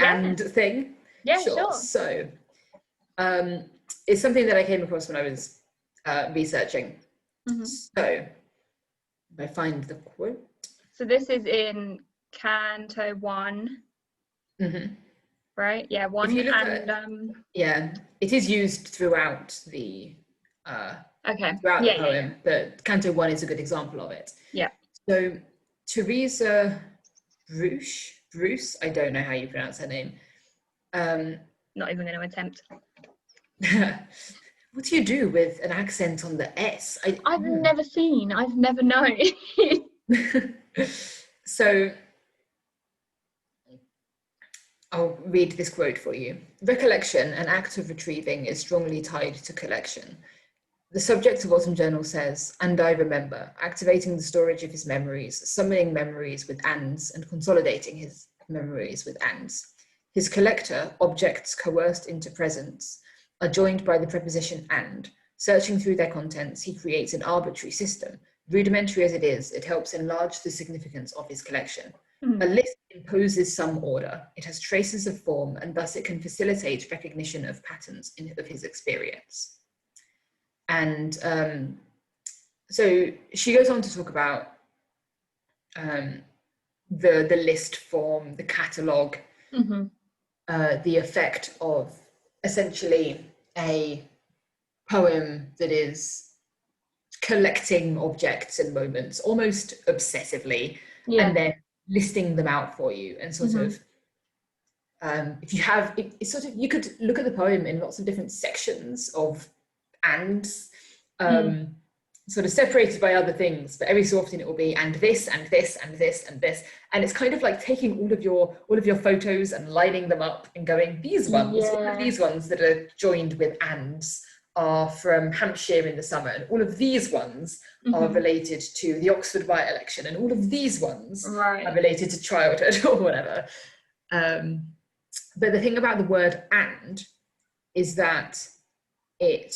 and thing? Yeah, sure. So, it's something that I came across when I was researching. So, if I find the quote. So this is in Canto 1. Right? Yeah, 1 and it is used throughout the the poem, but Canto 1 is a good example of it. Yeah. So Teresa Bruce, I don't know how you pronounce her name. Not even going to attempt. What do you do with an accent on the S? I've never known. So I'll read this quote for you. Recollection, an act of retrieving, is strongly tied to collection. The subject of Autumn Journal says, and I remember, activating the storage of his memories, summoning memories with ands, and consolidating his memories with ands. His collector, objects coerced into presence, are joined by the preposition and. Searching through their contents, he creates an arbitrary system. Rudimentary as it is, it helps enlarge the significance of his collection. A list imposes some order. It has traces of form, and thus it can facilitate recognition of patterns of his experience. And so she goes on to talk about the list form, the catalogue, the effect of essentially a poem that is collecting objects and moments almost obsessively, and then listing them out for you, and sort of if you have it's sort of, you could look at the poem in lots of different sections of ands, sort of separated by other things, but every so often it will be and this and this and this and this, and it's kind of like taking all of your photos and lining them up and going, these ones, all of these ones that are joined with ands are from Hampshire in the summer, and all of these ones are related to the Oxford by-election, and all of these ones are related to childhood or whatever. But the thing about the word "and" is that it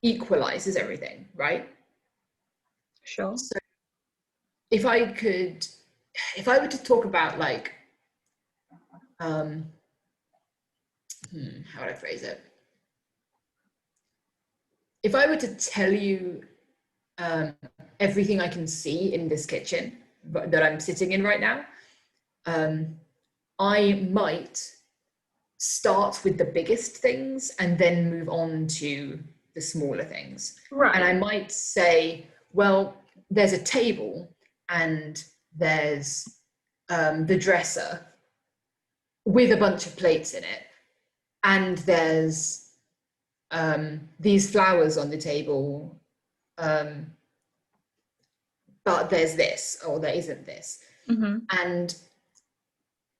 equalizes everything, right? Sure. So if I were to talk about like, how would I phrase it? If I were to tell you everything I can see in this kitchen that I'm sitting in right now, I might start with the biggest things and then move on to the smaller things. Right. And I might say, well, there's a table and there's the dresser with a bunch of plates in it, and there's these flowers on the table, but there's this, or there isn't this. Mm-hmm. And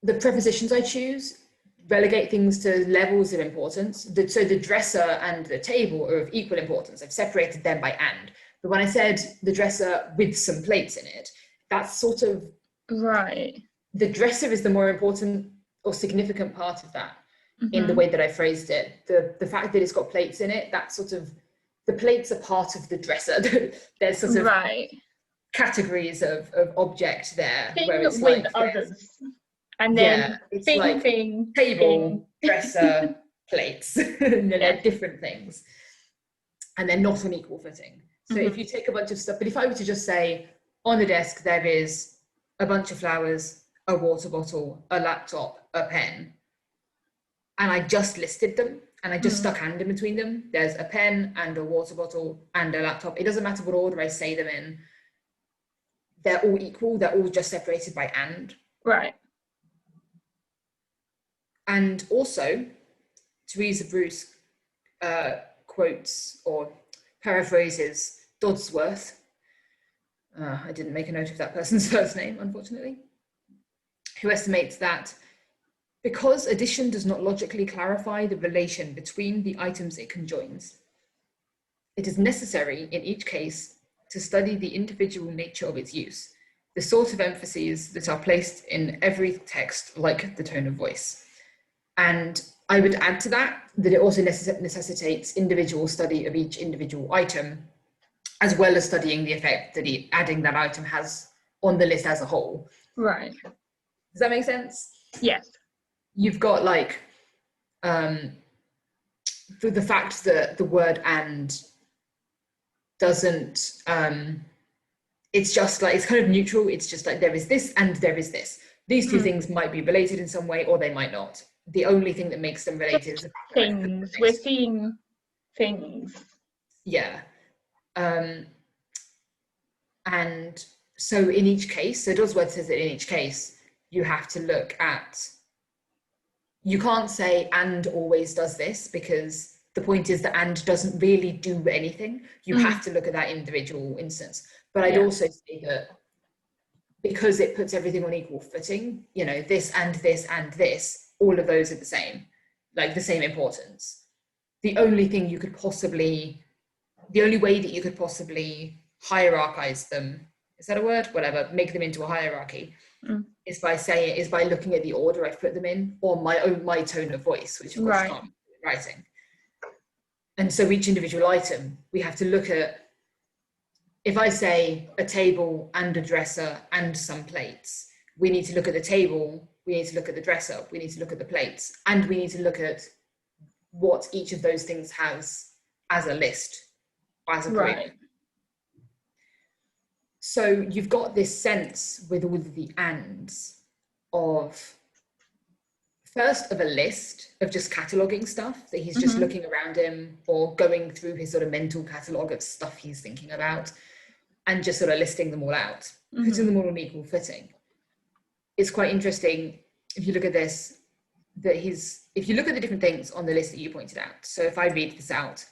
the prepositions I choose relegate things to levels of importance. So the dresser and the table are of equal importance. I've separated them by "and." But when I said the dresser with some plates in it, that's sort of, right. the dresser is the more important or significant part of that in the Mm-hmm. way that I phrased it. The fact that it's got plates in it, that's sort of, the plates are part of the dresser. There's sort of Right. categories of object there, Thing where it's with like others. And then yeah, it's thing, like thing, table, thing. dresser, plates. And Yeah. they're different things, and they're not on equal footing. So if Mhm. you take a bunch of stuff, but if I were to just say on the desk there is a bunch of flowers, a water bottle, a laptop, a pen, and I just listed them and I just stuck "and" in between them, there's a pen and a water bottle and a laptop, it doesn't matter what order I say them in, they're all equal, they're all just separated by "and." Right. And also, Teresa Bruce quotes or paraphrases Dodsworth. I didn't make a note of that person's first name, unfortunately, who estimates that because addition does not logically clarify the relation between the items it conjoins, it is necessary in each case to study the individual nature of its use, the sort of emphases that are placed in every text, like the tone of voice. And I would add to that it also necessitates individual study of each individual item, as well as studying the effect that adding that item has on the list as a whole. Right. Does that make sense? Yes. You've got like the fact that the word "and" doesn't, it's just like, it's kind of neutral. It's just like there is this and there is this. These two things might be related in some way or they might not. The only thing that makes them related is things. We're seeing things. Yeah. And so in each case, so Dodsworth says that in each case, you have to look at, you can't say "and" always does this, because the point is that "and" doesn't really do anything. You have to look at that individual instance. But I'd also say that because it puts everything on equal footing, you know, this and this and this, all of those are the same, like the same importance. The only way that you could possibly hierarchize them, is that a word? Whatever, make them into a hierarchy, is by looking at the order I've put them in, or my tone of voice, which of course you can't do in writing. And so each individual item, we have to look at, if I say a table and a dresser and some plates, we need to look at the table, we need to look at the dresser, we need to look at the plates, and we need to look at what each of those things has as a list, as a group. Right. So you've got this sense with all of the "ands" of, first, of a list of just cataloguing stuff that he's just looking around him or going through his sort of mental catalogue of stuff he's thinking about and just sort of listing them all out, putting them all on equal footing. It's quite interesting if you look at this, that if you look at the different things on the list that you pointed out. So if I read this out,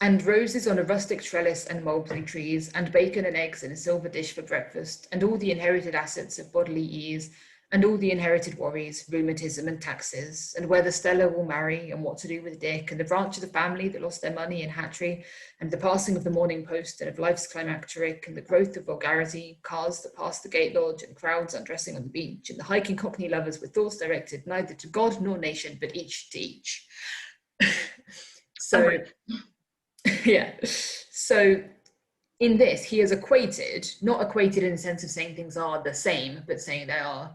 and roses on a rustic trellis and mulberry trees, and bacon and eggs in a silver dish for breakfast, and all the inherited assets of bodily ease, and all the inherited worries, rheumatism and taxes, and whether Stella will marry and what to do with Dick, and the branch of the family that lost their money in Hatchery, and the passing of the Morning Post and of life's climacteric, and the growth of vulgarity, cars that pass the gate lodge, and crowds undressing on the beach, and the hiking Cockney lovers with thoughts directed neither to God nor nation, but each to each. So, yeah. So in this, he has equated, not equated in the sense of saying things are the same, but saying they are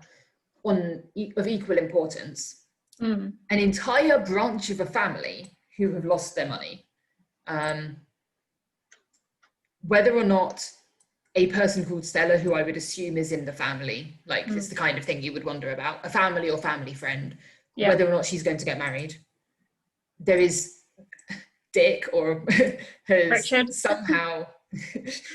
of equal importance. An entire branch of a family who have lost their money. Whether or not a person called Stella, who I would assume is in the family, like it's the kind of thing you would wonder about, a family or family friend, whether or not she's going to get married. There is Dick, or has Richard. somehow,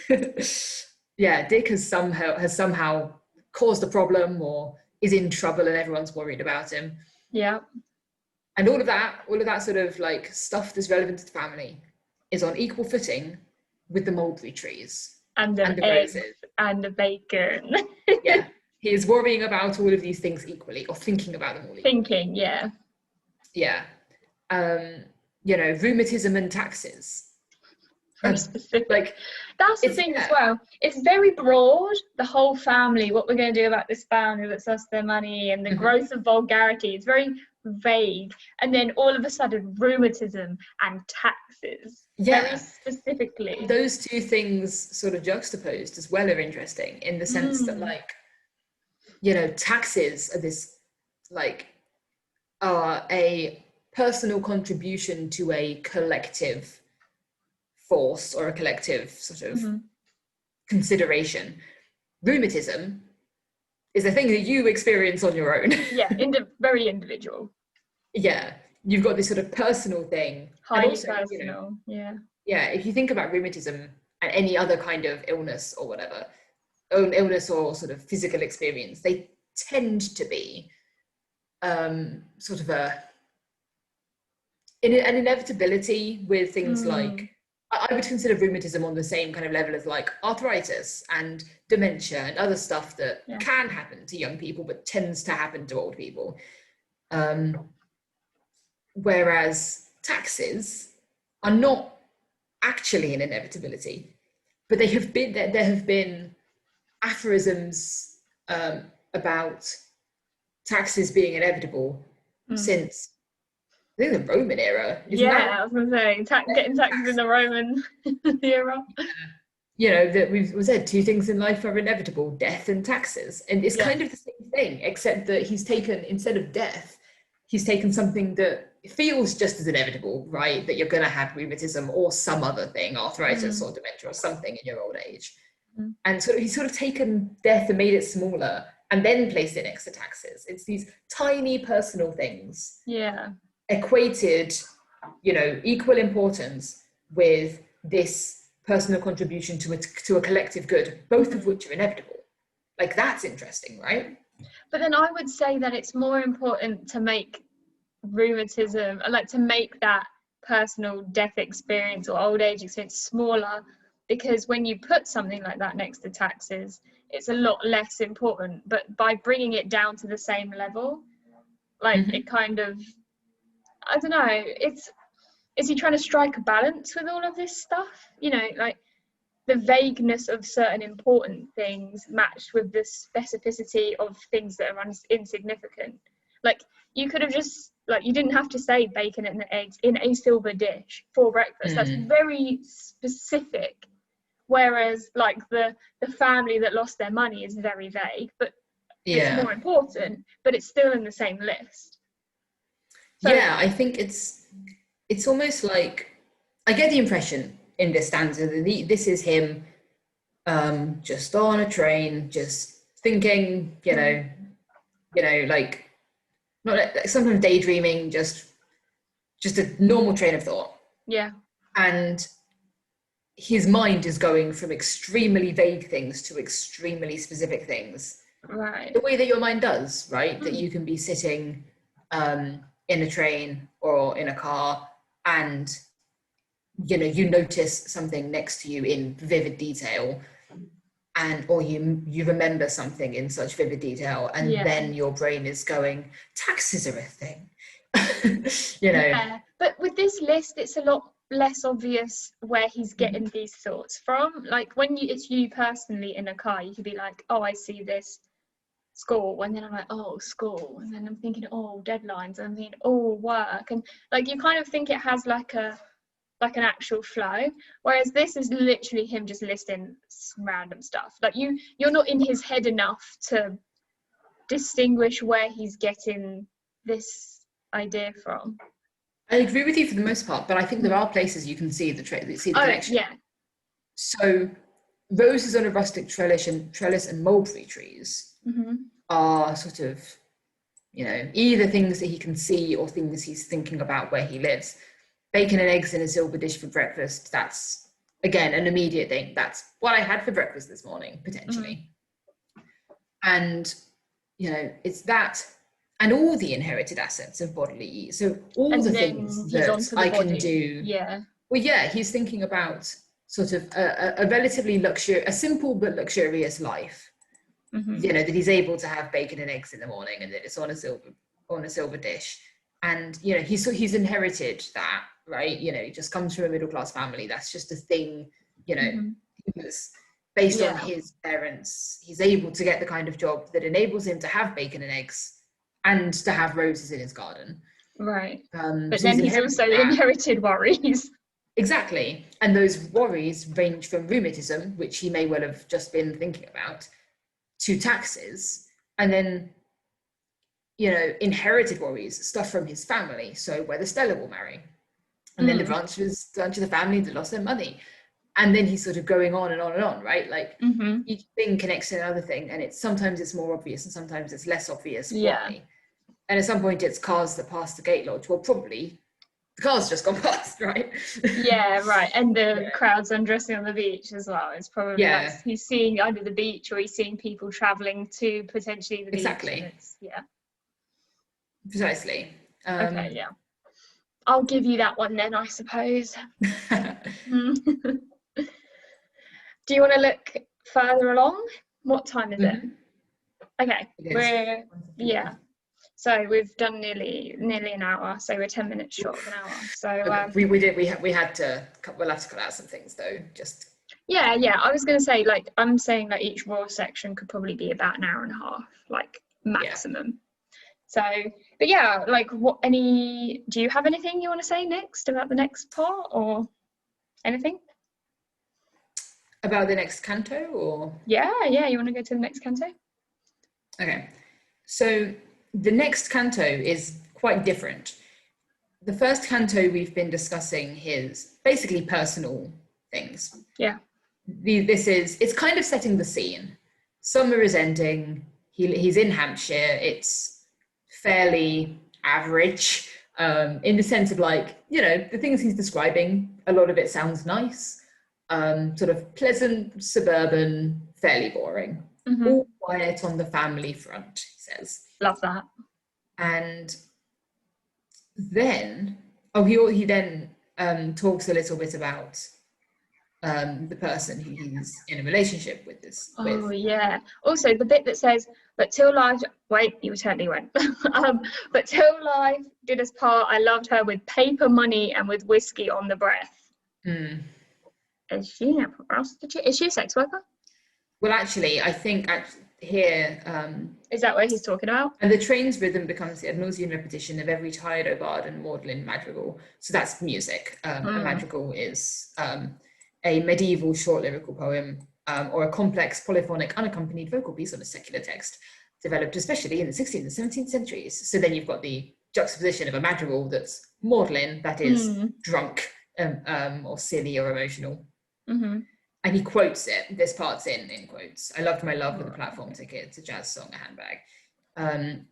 Dick has somehow caused a problem or is in trouble and everyone's worried about him. Yeah. And all of that sort of like stuff that's relevant to the family is on equal footing with the mulberry trees. And the eggs and the bacon. Yeah. He is worrying about all of these things equally, or thinking about them all equally. Thinking, yeah. Yeah. Rheumatism and taxes. Very specific. Like, that's the thing as well. It's very broad, the whole family, what we're going to do about this family that's lost their money, and the growth of vulgarity. It's very vague. And then all of a sudden, rheumatism and taxes. Yeah. Very specifically. Those two things sort of juxtaposed as well are interesting in the sense that, like, taxes are this, like, are a personal contribution to a collective force or a collective sort of consideration. Rheumatism is a thing that you experience on your own. Yeah, very individual. Yeah, you've got this sort of personal thing. Highly also, personal, yeah. Yeah, if you think about rheumatism and any other kind of illness or whatever, illness or sort of physical experience, they tend to be sort of an inevitability with things like, I would consider rheumatism on the same kind of level as like arthritis and dementia and other stuff that can happen to young people but tends to happen to old people. Whereas taxes are not actually an inevitability, but there have been aphorisms about taxes being inevitable since I think the Roman era. I was going to say, getting taxes in the Roman era. That we've said two things in life are inevitable: death and taxes. And it's kind of the same thing, except that he's taken, instead of death, he's taken something that feels just as inevitable, right? That you're going to have rheumatism or some other thing, arthritis or dementia or something in your old age. And so he's sort of taken death and made it smaller and then placed it next to taxes. It's these tiny personal things. Yeah. Equated, equal importance with this personal contribution to a collective good, both of which are inevitable. Like, that's interesting, right? But then I would say that it's more important to make rheumatism, like to make that personal death experience or old age experience smaller, because when you put something like that next to taxes, it's a lot less important. But by bringing it down to the same level, like it kind of, I don't know, is he trying to strike a balance with all of this stuff? Like the vagueness of certain important things matched with the specificity of things that are insignificant. Like, you could have just, like, you didn't have to say bacon and eggs in a silver dish for breakfast. That's very specific. Whereas, like, the family that lost their money is very vague, but it's more important, but it's still in the same list. So, I think it's almost like, I get the impression in this stanza that this is him just on a train, just thinking, like, not like, sometimes daydreaming, just a normal train of thought. Yeah. And his mind is going from extremely vague things to extremely specific things. Right. The way that your mind does, right? That you can be sitting in a train or in a car and you notice something next to you in vivid detail, and or you remember something in such vivid detail, and then your brain is going, taxes are a thing. Yeah, but with this list, it's a lot less obvious where he's getting these thoughts from. Like when it's you personally in a car, you could be like, oh, I see this school, and then I'm like, oh, school, and then I'm thinking, oh, deadlines, and I'm thinking, oh, work, and like you kind of think it has like an actual flow, whereas this is literally him just listing random stuff. Like you're not in his head enough to distinguish where he's getting this idea from. I agree with you for the most part, but I think there are places you can see the connection. Yeah. So roses on a rustic trellis and mulberry trees are sort of, either things that he can see or things he's thinking about where he lives. Bacon and eggs in a silver dish for breakfast, that's, again, an immediate thing. That's what I had for breakfast this morning, potentially. And, it's that, and all the inherited assets of bodily ease. So all the things that I can do. Yeah. Well, yeah, he's thinking about sort of a relatively a simple but luxurious life. That he's able to have bacon and eggs in the morning, and that it's on a silver dish. And he's inherited that, right? He just comes from a middle class family. That's just a thing. Based on his parents, he's able to get the kind of job that enables him to have bacon and eggs and to have roses in his garden. Right. But so then he's also inherited worries. Exactly. And those worries range from rheumatism, which he may well have just been thinking about, to taxes, and then, inherited worries, stuff from his family. So whether Stella will marry, and then the branch of the family that lost their money. And then he's sort of going on and on and on, right? Like each thing connects to another thing, and sometimes it's more obvious and sometimes it's less obvious why. And at some point it's cars that pass the gate lodge. Well, probably the car's just gone past, right? Yeah, right. And the crowds undressing on the beach as well. It's probably like he's seeing either the beach or he's seeing people traveling to potentially the beach. Exactly. Precisely. Okay, yeah. I'll give you that one then, I suppose. Do you want to look further along? What time is it? Okay, so we've done nearly an hour, so we're 10 minutes short of an hour. So we'll have to cut out some things though. Just I was going to say, like, I'm saying that each raw section could probably be about an hour and a half, like maximum. So, but like, do you have anything you want to say next about the next part, or anything about the next canto, or you want to go to the next canto? Okay, so the next canto is quite different. The first canto we've been discussing his basically personal things. It's kind of setting the scene. Summer is ending. He's in Hampshire. It's fairly average, in the sense of, like, the things he's describing, a lot of it sounds nice, sort of pleasant, suburban, fairly boring. All quiet on the family front, he says. Love that. And then, he then talks a little bit about the person who he's in a relationship with. Also, the bit that says, but till life, wait, you totally went. But till life did us part, I loved her with paper money and with whiskey on the breath. Is she a prostitute? Is she a sex worker? Well, actually, I think here... is that what he's talking about? And the train's rhythm becomes the ad nauseam repetition of every tired o'bard and maudlin madrigal. So that's music. A madrigal is a medieval short lyrical poem, or a complex polyphonic unaccompanied vocal piece on a secular text, developed especially in the 16th and 17th centuries. So then you've got the juxtaposition of a madrigal that's maudlin, that is drunk, or silly or emotional. And he quotes it. This part's in quotes. I loved my love with a platform ticket. It's a jazz song, a handbag.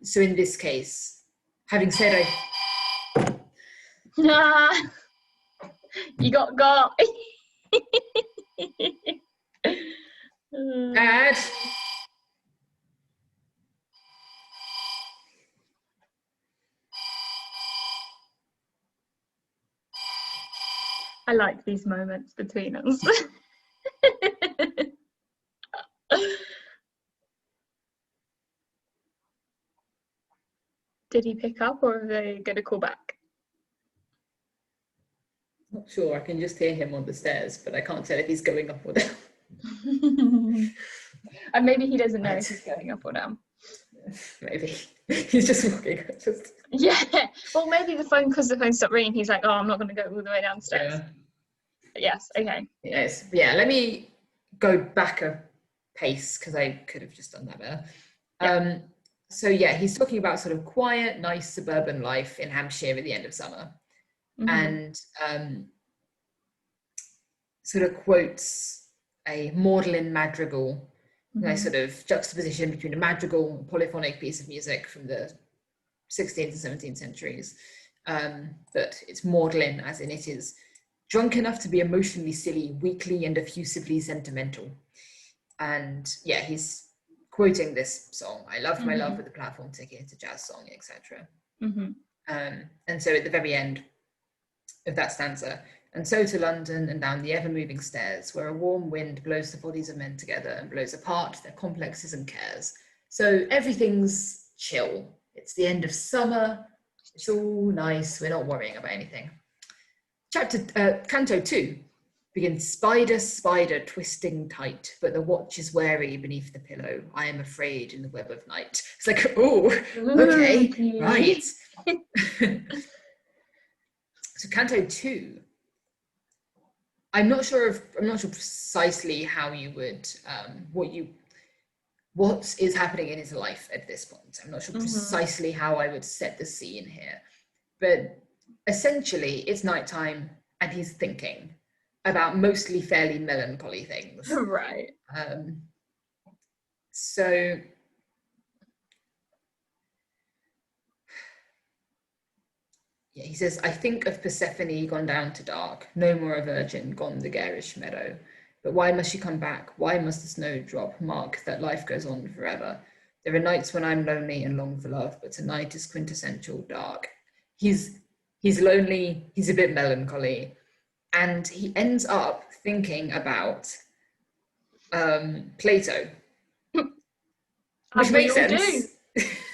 So in this case, having said you got Dad. I like these moments between us. Did he pick up, or are they going to call back? Not sure, I can just hear him on the stairs, but I can't tell if he's going up or down. And maybe he doesn't know if he's going up or down. Maybe. He's just walking. Yeah. Well, maybe because the phone stopped ringing, he's like, oh, I'm not going to go all the way downstairs. Yeah. Yes, okay. Yes. Yeah, let me go back a pace because I could have just done that better. Yeah. So yeah, he's talking about sort of quiet, nice suburban life in Hampshire at the end of summer. And sort of quotes a maudlin madrigal, nice sort of juxtaposition between a madrigal and polyphonic piece of music from the 16th and 17th centuries. But it's maudlin as in it is drunk enough to be emotionally silly, weakly and effusively sentimental. And yeah, he's quoting this song, I loved my love with the platform ticket, a jazz song, etc. And so at the very end of that stanza, and so to London and down the ever-moving stairs, where a warm wind blows the bodies of men together and blows apart their complexes and cares. So everything's chill. It's the end of summer. It's all nice. We're not worrying about anything. Canto 2 begins, spider, spider, twisting tight, but the watch is wary beneath the pillow. I am afraid in the web of night. It's like, oh, okay, right. So Canto 2, I'm not sure precisely how you would, what is happening in his life at this point. I'm not sure precisely how I would set the scene here, but essentially it's nighttime and he's thinking about mostly fairly melancholy things. Right. So yeah, he says, I think of Persephone gone down to dark, no more a virgin, gone the garish meadow. But why must she come back? Why must the snowdrop mark that life goes on forever? There are nights when I'm lonely and long for love, but tonight is quintessential dark. He's lonely, he's a bit melancholy, and he ends up thinking about Plato, which makes sense.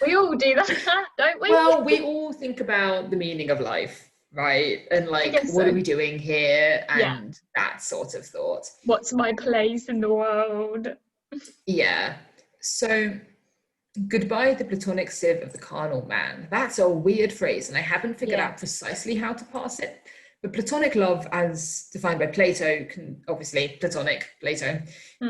We all do that, don't we? Well, we all think about the meaning of life, right? And like, what are we doing here? And that sort of thought. What's my place in the world? Yeah. So, goodbye the platonic sieve of the carnal man. That's a weird phrase, and I haven't figured out precisely how to parse it. But platonic love, as defined by Plato,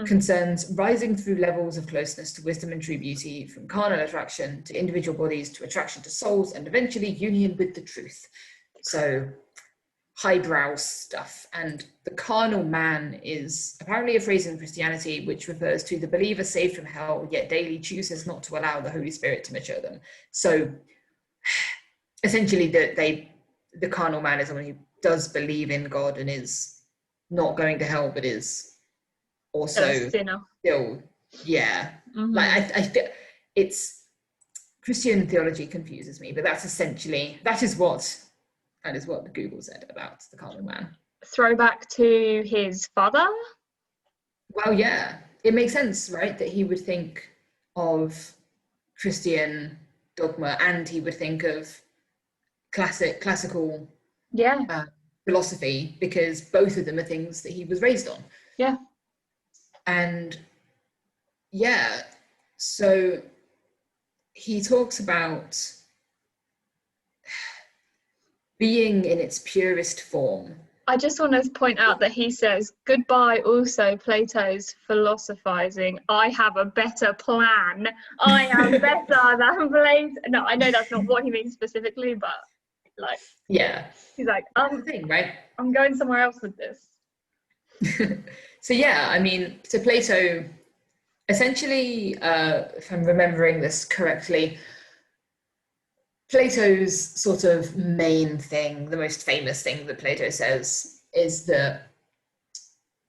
concerns rising through levels of closeness to wisdom and true beauty, from carnal attraction to individual bodies to attraction to souls, and eventually union with the truth. So highbrow stuff. And the carnal man is apparently a phrase in Christianity which refers to the believer saved from hell, yet daily chooses not to allow the Holy Spirit to mature them. So essentially the carnal man is someone who does believe in God and is not going to hell, but is also still, like it's Christian theology confuses me, but that's essentially, that is what Google said about the carnal man. Throwback to his father? Well, yeah, it makes sense, right? That he would think of Christian dogma and he would think of classical philosophy, because both of them are things that he was raised on. Yeah. And yeah, so he talks about being in its purest form. I just want to point out that he says, goodbye also Plato's philosophizing. I have a better plan. I am better than Plato. No, I know that's not what he means specifically, but like, he's like, thing, right? I'm going somewhere else with this. So yeah, I mean, so Plato, essentially, if I'm remembering this correctly, Plato's sort of main thing, the most famous thing that Plato says, is that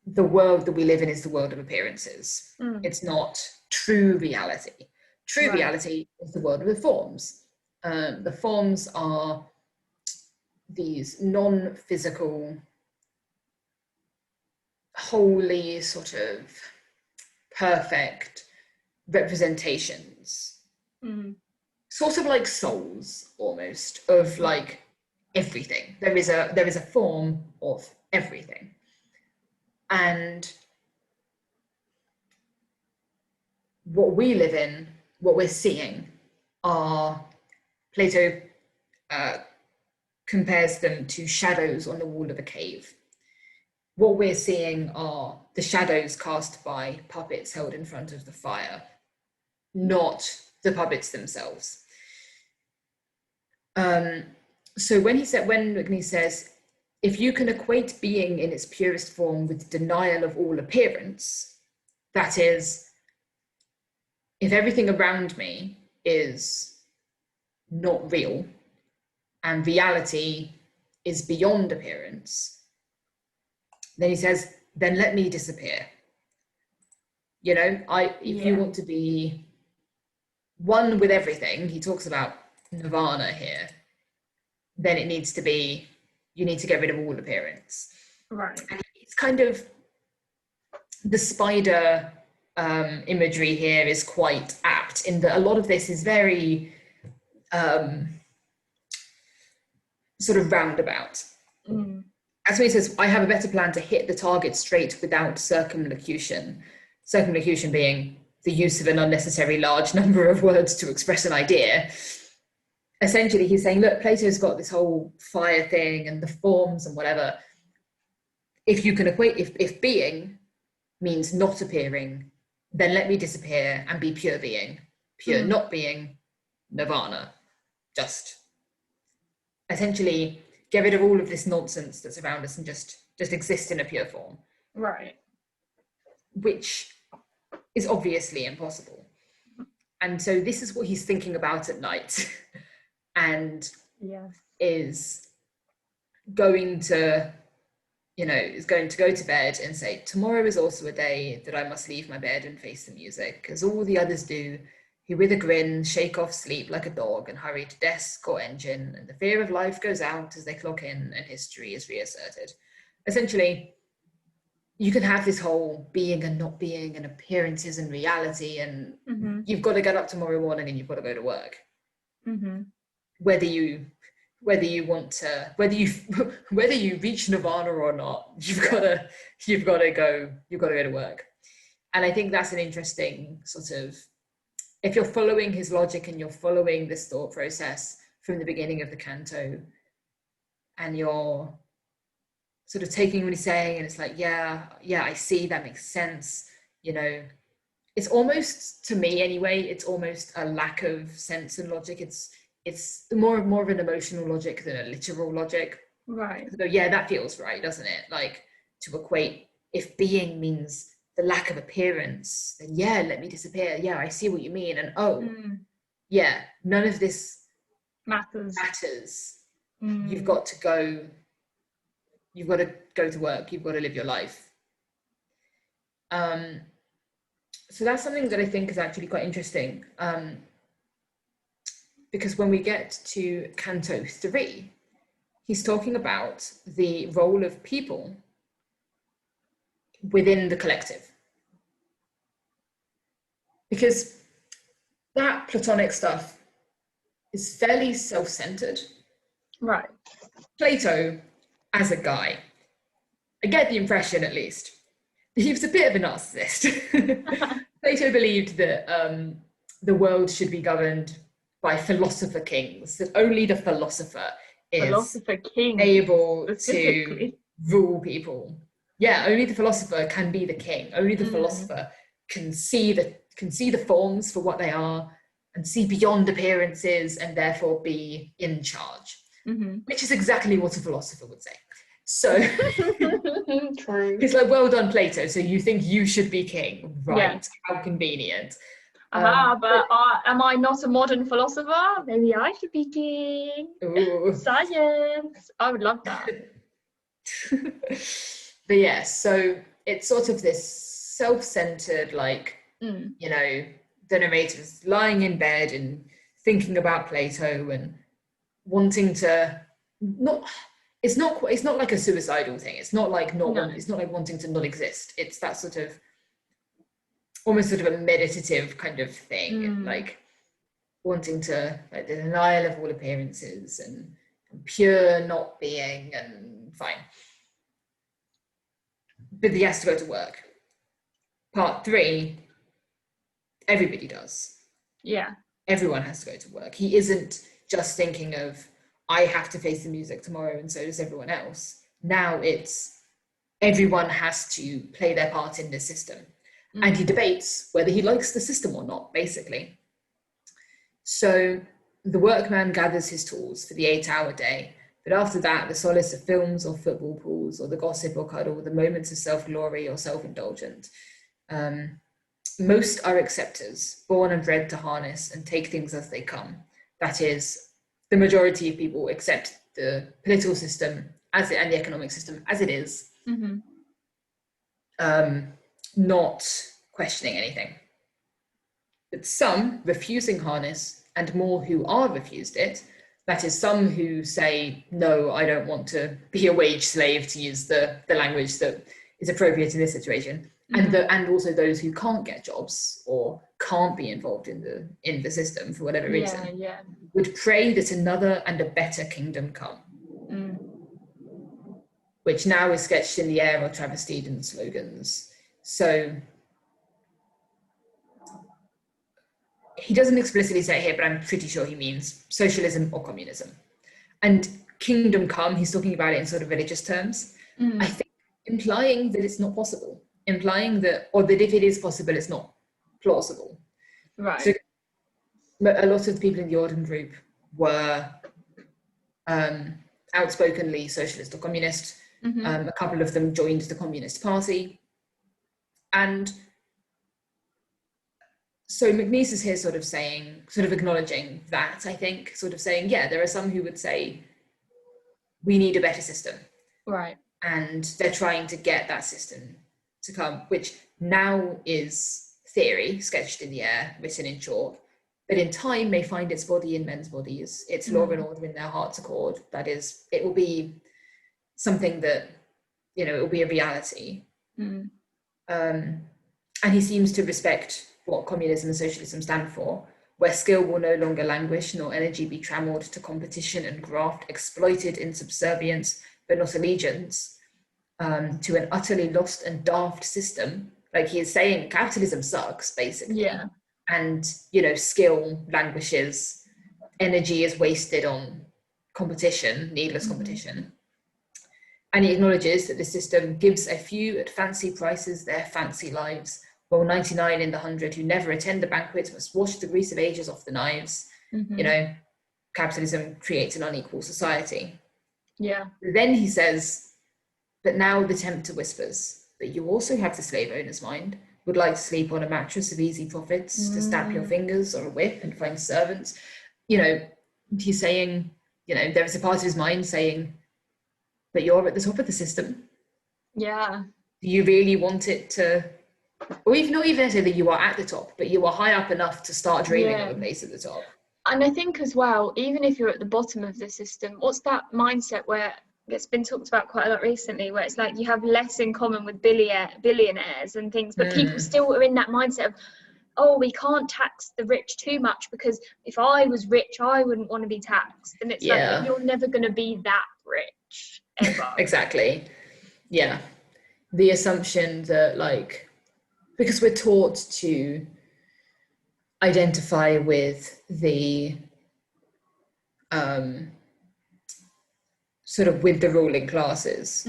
the world that we live in is the world of appearances. It's not true reality. True reality is the world of the forms. The forms are these non-physical, wholly sort of perfect representations sort of like souls almost of like everything. There is a form of everything. And what we live in, what we're seeing, are Plato compares them to shadows on the wall of a cave. What we're seeing are the shadows cast by puppets held in front of the fire, not the puppets themselves. So when McNeice says, if you can equate being in its purest form with denial of all appearance, that is, if everything around me is not real and reality is beyond appearance, then he says, then let me disappear. You know, if you want to be one with everything, he talks about nirvana here, then it needs to be, you need to get rid of all appearance. Right. And it's kind of, the spider imagery here is quite apt in that a lot of this is very sort of roundabout. As he says, I have a better plan to hit the target straight without circumlocution. Circumlocution being the use of an unnecessary large number of words to express an idea. Essentially, he's saying, look, Plato's got this whole fire thing and the forms and whatever. If you can equate, if being means not appearing, then let me disappear and be pure being. Pure not being, nirvana. Just essentially get rid of all of this nonsense that's around us and just exist in a pure form. Right. Which is obviously impossible. And so this is what he's thinking about at night. And is going to go to bed and say, tomorrow is also a day that I must leave my bed and face the music, as all the others do, who with a grin shake off sleep like a dog and hurry to desk or engine, and the fear of life goes out as they clock in and history is reasserted. Essentially, you can have this whole being and not being and appearances and reality, and you've got to get up tomorrow morning and you've got to go to work. Whether you reach nirvana or not, you've got to go to work. And I think that's an interesting sort of, if you're following his logic and you're following this thought process from the beginning of the canto, and you're sort of taking what he's saying, and it's like, yeah, I see, that makes sense. You know, it's almost, to me anyway, it's almost a lack of sense and logic. It's more of an emotional logic than a literal logic. Right. So yeah, that feels right, doesn't it? Like, to equate, if being means the lack of appearance, then yeah, let me disappear. Yeah, I see what you mean. And yeah, none of this matters. You've got to go to work. You've got to live your life. So that's something that I think is actually quite interesting. Because when we get to Canto 3, he's talking about the role of people within the collective. Because that Platonic stuff is fairly self-centered. Right. Plato, as a guy, I get the impression at least, that he was a bit of a narcissist. Plato believed that the world should be governed by philosopher kings, that only the philosopher is able to rule people. Yeah, only the philosopher can be the king. Only the philosopher can see the forms for what they are and see beyond appearances and therefore be in charge, which is exactly what a philosopher would say. So True. It's like, well done, Plato. So you think you should be king, right? Yeah. How convenient. But am I not a modern philosopher? Maybe I should be king. Ooh. Science. I would love that. But yeah, so it's sort of this self-centered, like, you know, the narrator's lying in bed and thinking about Plato and wanting to it's not like a suicidal thing. It's not like it's not like wanting to not exist. It's that sort of almost sort of a meditative kind of thing. Like, wanting to, like, the denial of all appearances and pure not being, and fine. But he has to go to work. Part 3, everybody does. Yeah. Everyone has to go to work. He isn't just thinking of, I have to face the music tomorrow and so does everyone else. Now it's everyone has to play their part in this system. And he debates whether he likes the system or not, basically. So the workman gathers his tools for the 8-hour day, but after that, the solace of films or football pools, or the gossip or cuddle, the moments of self-glory or self-indulgent. Most are acceptors, born and bred to harness and take things as they come. That is, the majority of people accept the political system and the economic system as it is, not questioning anything. But some refusing harness, and more who are refused it, that is, some who say, no, I don't want to be a wage slave, to use the language that is appropriate in this situation, and also those who can't get jobs or can't be involved in the system for whatever reason, would pray that another and a better kingdom come, which now is sketched in the air or travestied in slogans. So he doesn't explicitly say it here, but I'm pretty sure he means socialism or communism. And kingdom come, he's talking about it in sort of religious terms, I think, implying that it's not possible, implying that, or that if it is possible, it's not plausible. Right. So a lot of the people in the Orden group were outspokenly socialist or communist. A couple of them joined the Communist Party. And so Mcneese is here sort of acknowledging that, I think, sort of saying, yeah, there are some who would say, we need a better system. Right. And they're trying to get that system to come, which now is theory, sketched in the air, written in chalk, but in time may find its body in men's bodies, its law and order in their heart's accord. That is, it will be something that, it will be a reality. And he seems to respect what communism and socialism stand for, where skill will no longer languish, nor energy be trammelled to competition and graft, exploited in subservience, but not allegiance, to an utterly lost and daft system. Like, he is saying capitalism sucks, basically. Yeah. And, skill languishes, energy is wasted on competition, needless competition. And he acknowledges that the system gives a few at fancy prices their fancy lives, while 99 in the 100 who never attend the banquet must wash the grease of ages off the knives. Capitalism creates an unequal society. Yeah. Then he says, but now the tempter whispers, but you also have the slave owner's mind, would like to sleep on a mattress of easy profits, to snap your fingers or a whip and find servants. He's saying, there is a part of his mind saying, but you're at the top of the system. Yeah. Do you really want it to, or even not even say that you are at the top, but you are high up enough to start dreaming of a place at the top? And I think as well, even if you're at the bottom of the system, what's that mindset where it's been talked about quite a lot recently, where it's like you have less in common with billionaires and things, but people still are in that mindset of, oh, we can't tax the rich too much because if I was rich, I wouldn't want to be taxed. And it's like, but you're never going to be that rich, ever. Exactly. Yeah. The assumption that, like, because we're taught to identify with the sort of with the ruling classes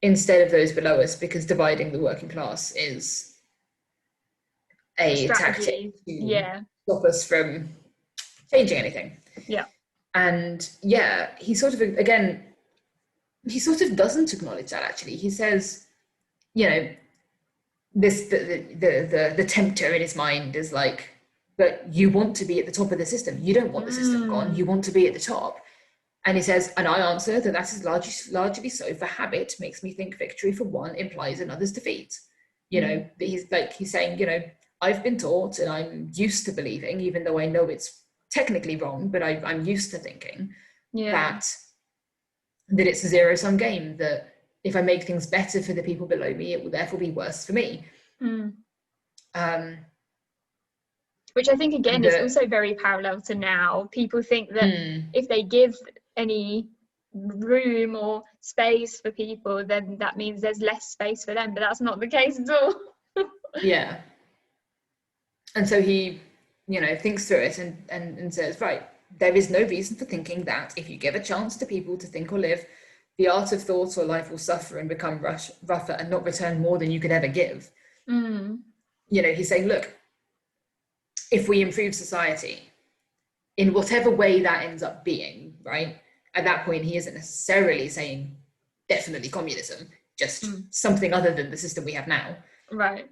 instead of those below us, because dividing the working class is a tactic to stop us from changing anything. Yeah. And he sort of doesn't acknowledge that, actually. He says, the tempter in his mind is like, but you want to be at the top of the system. You don't want the system gone. You want to be at the top. And he says, and I answer that is largely so, for habit makes me think victory for one implies another's defeat. He's saying, I've been taught and I'm used to believing, even though I know it's technically wrong, but I'm used to thinking that it's a zero-sum game, that if I make things better for the people below me, it will therefore be worse for me. Which I think, again, is The- also very parallel to now. People think that if they give any room or space for people, then that means there's less space for them, but that's not the case at all. Yeah. And so he, you know, thinks through it and says, right, there is no reason for thinking that if you give a chance to people to think or live, the art of thought or life will suffer and become rougher and not return more than you could ever give. You know, he's saying, look, if we improve society in whatever way that ends up being, right? At that point, he isn't necessarily saying definitely communism, just something other than the system we have now. Right.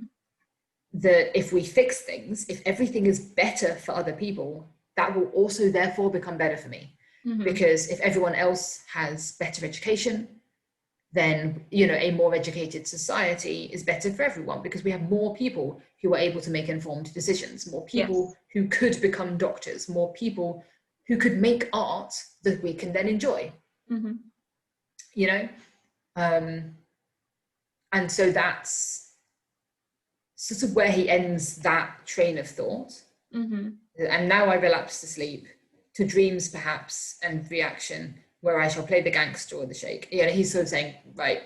That if we fix things, if everything is better for other people, that will also therefore become better for me. Because if everyone else has better education, then, you know, a more educated society is better for everyone, because we have more people who are able to make informed decisions, more people who could become doctors, more people who could make art that we can then enjoy. You know, and so that's sort of where he ends that train of thought. And now I relapse to sleep, to dreams perhaps, and reaction, where I shall play the gangster or the sheikh. You know, he's sort of saying, right,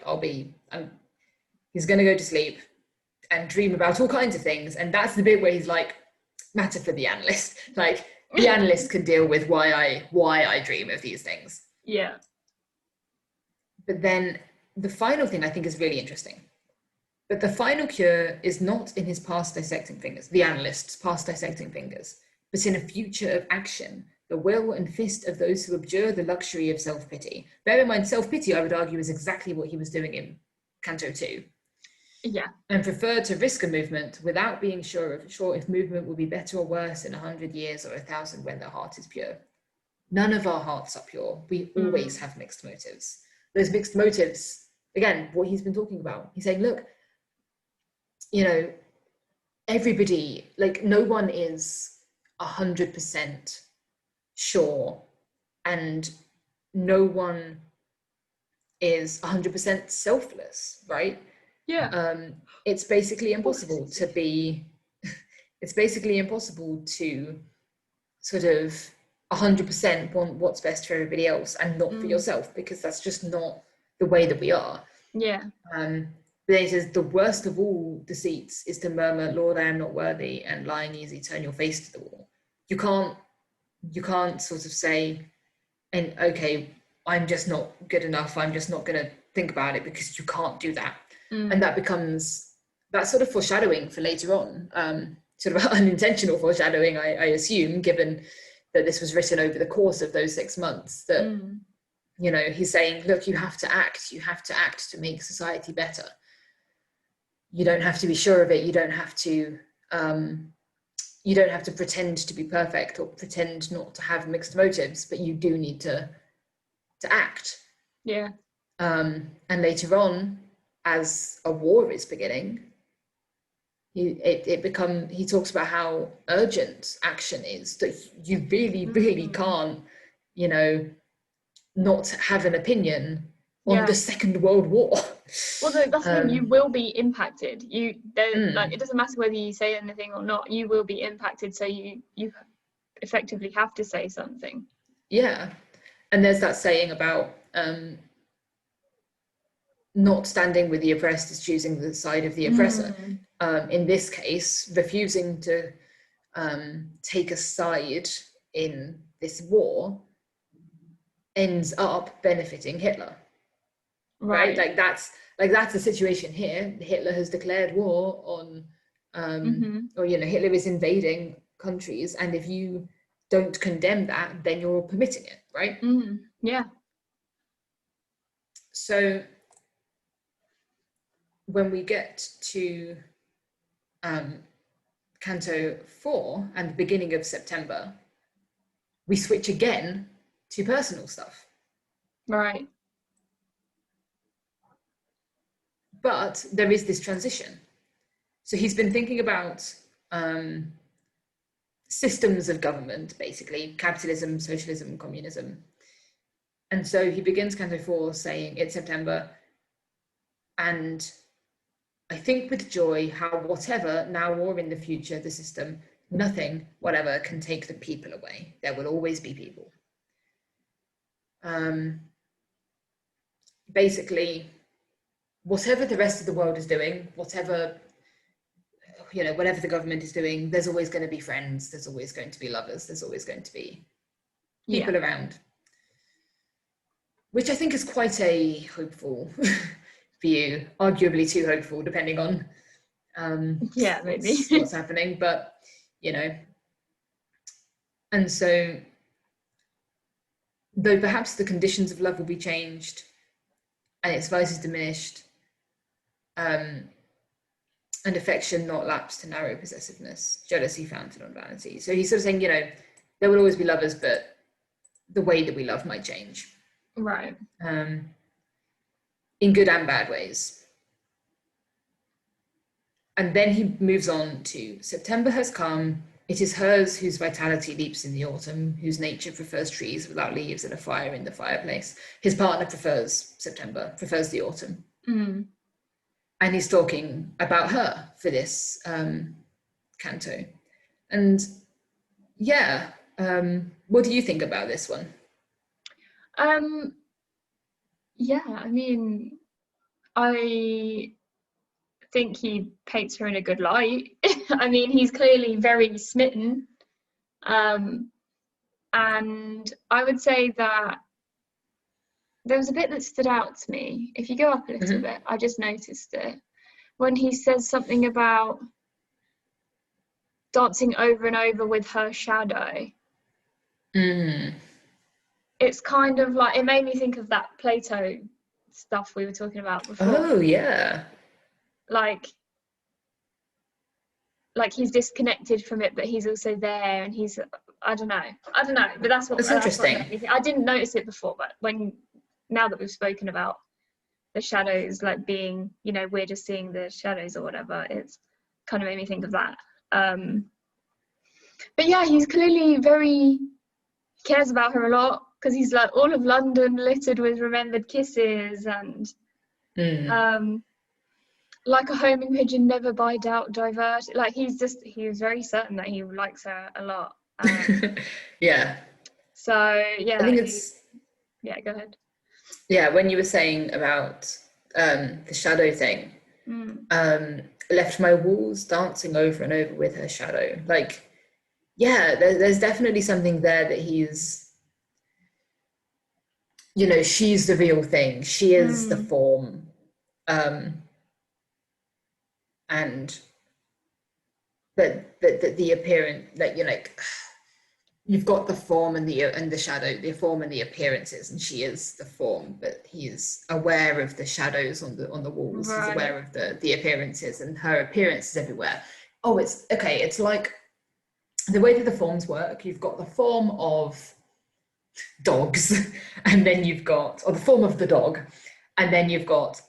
he's going to go to sleep and dream about all kinds of things. And that's the bit where he's like, matter for the analyst. Like, the analyst can deal with why I dream of these things. Yeah. But then the final thing I think is really interesting. But the final cure is not in his past dissecting fingers, the analyst's past dissecting fingers, but in a future of action, the will and fist of those who abjure the luxury of self-pity. Bear in mind, self-pity, I would argue, is exactly what he was doing in Canto 2. Yeah. And prefer to risk a movement without being sure if movement will be better or worse in 100 years or 1,000 when the heart is pure. None of our hearts are pure. We always have mixed motives. Those mixed motives, again, what he's been talking about, he's saying, look, you know, everybody, like, no one is 100% sure, and no one is 100% selfless, right? Yeah. It's basically impossible to be, it's basically impossible to sort of 100% want what's best for everybody else and not for yourself, because that's just not the way that we are. Yeah. But then he says, the worst of all deceits is to murmur, Lord, I am not worthy, and lying easy, turn your face to the wall. You can't sort of say, and okay, I'm just not good enough, I'm just not going to think about it, because you can't do that. And that becomes that sort of foreshadowing for later on, sort of unintentional foreshadowing, I assume, given that this was written over the course of those 6 months, that, you know, he's saying, look, you have to act to make society better. You don't have to be sure of it. You don't have to pretend to be perfect or pretend not to have mixed motives, but you do need to act. Yeah. And later on, as a war is beginning, he talks about how urgent action is, that you really, really can't, you know, not have an opinion on the Second World War. Well, that's the thing, you will be impacted. Like, it doesn't matter whether you say anything or not, you will be impacted, so you effectively have to say something. Yeah. And there's that saying about not standing with the oppressed is choosing the side of the oppressor. In this case, refusing to take a side in this war ends up benefiting Hitler. Right? Like that's the situation here. Hitler has declared war on or, you know, Hitler is invading countries, and if you don't condemn that, then you're permitting it, right? Yeah. So when we get to Canto 4 and the beginning of September, we switch again to personal stuff. Right. But there is this transition. So he's been thinking about systems of government, basically, capitalism, socialism, communism. And so he begins Canto 4 saying, it's September, and I think with joy how whatever, now or in the future, the system, nothing, whatever, can take the people away. There will always be people. Basically, whatever the rest of the world is doing, whatever the government is doing, there's always going to be friends, there's always going to be lovers, there's always going to be people around. Which I think is quite a hopeful view, arguably too hopeful, depending on maybe what's happening, but and so though perhaps the conditions of love will be changed and its vices diminished, and affection not lapsed to narrow possessiveness, jealousy founded on vanity. So he's sort of saying, there will always be lovers, but the way that we love might change. Right. In good and bad ways. And then he moves on to September has come. It is hers whose vitality leaps in the autumn, whose nature prefers trees without leaves and a fire in the fireplace. His partner prefers September, prefers the autumn. Mm. And he's talking about her for this canto. And what do you think about this one? I mean, I think he paints her in a good light. I mean, he's clearly very smitten. And I would say that there was a bit that stood out to me. If you go up a little bit, I just noticed it. When he says something about dancing over and over with her shadow. Mm. It's kind of like, it made me think of that Plato stuff we were talking about before. Oh, yeah. Like he's disconnected from it, but he's also there, and he's, I don't know, but that's interesting. What made me think. I didn't notice it before, but now that we've spoken about the shadows, like being, we're just seeing the shadows or whatever, it's kind of made me think of that. But yeah, he's clearly cares about her a lot, because he's like, all of London littered with remembered kisses, and like a homing pigeon, never by doubt divert. Like he was very certain that he likes her a lot. Yeah. So yeah, I think it's go ahead. Yeah, when you were saying about the shadow thing, left my walls dancing over and over with her shadow. Like, yeah, there's definitely something there that he's, she's the real thing. She is the form. And but the appearance, you've got the form and the shadow, the form and the appearances, and she is the form, but he is aware of the shadows on the walls. Right. He's aware of the appearances, and her appearance is everywhere. Oh, it's okay. It's like the way that the forms work. You've got the form of dogs, and then you've got, or the form of the dog, and then you've got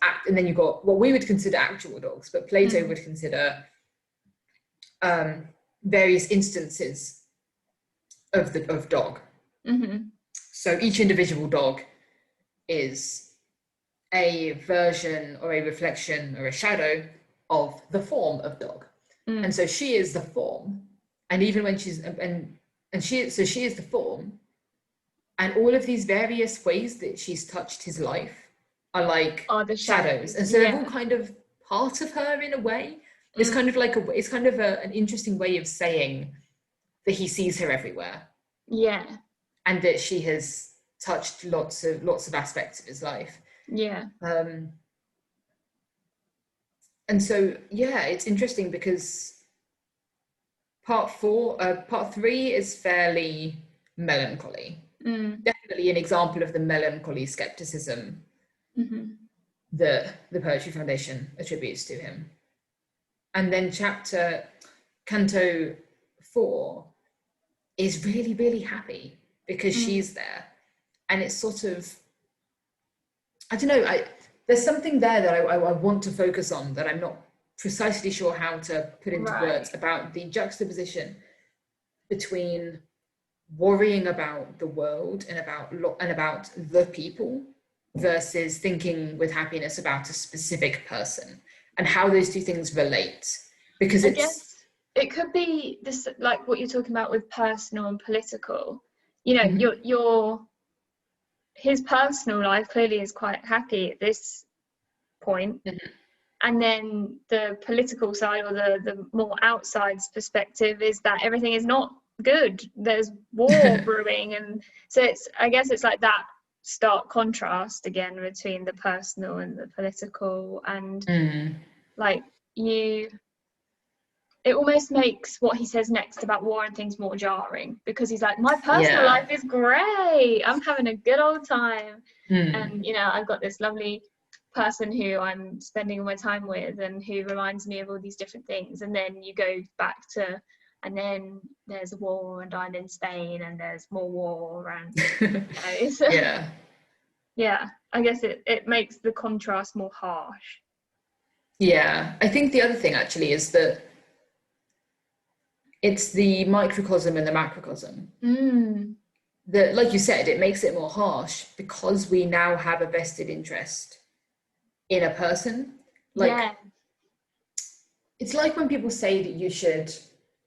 what we would consider actual dogs, but Plato would consider various instances of dog. So each individual dog is a version or a reflection or a shadow of the form of dog. And so she is the form, and even when she is the form, and all of these various ways that she's touched his life are like the shadows, and so they're all kind of part of her in a way. It's kind of like an interesting way of saying that he sees her everywhere. Yeah. And that she has touched lots of aspects of his life. Yeah. And so it's interesting because part 3 is fairly melancholy. Definitely an example of the melancholy skepticism that the Poetry Foundation attributes to him. And then canto 4 is really, really happy because she's there. And it's sort of, I don't know, there's something there that I want to focus on that I'm not precisely sure how to put into words, about the juxtaposition between worrying about the world and about the people versus thinking with happiness about a specific person, and how those two things relate. Because it could be this, like what you're talking about with personal and political. You know, Mhm. his personal life clearly is quite happy at this point. Mhm. And then the political side, or the more outside perspective, is that everything is not good. There's war brewing, and so I guess it's like that stark contrast again between the personal and the political, and like it almost makes what he says next about war and things more jarring, because he's like, my personal Yeah. life is great, I'm having a good old time, Mm. and you know, I've got this lovely person who I'm spending all my time with and who reminds me of all these different things. And then you go back to, and then there's a war and I'm in Spain and there's more war, and you know, Yeah. yeah, I guess it makes the contrast more harsh. Yeah. I think the other thing actually is that it's the microcosm and the macrocosm. That, like you said, it makes it more harsh because we now have a vested interest in a person. Like, Yeah. it's like when people say that you should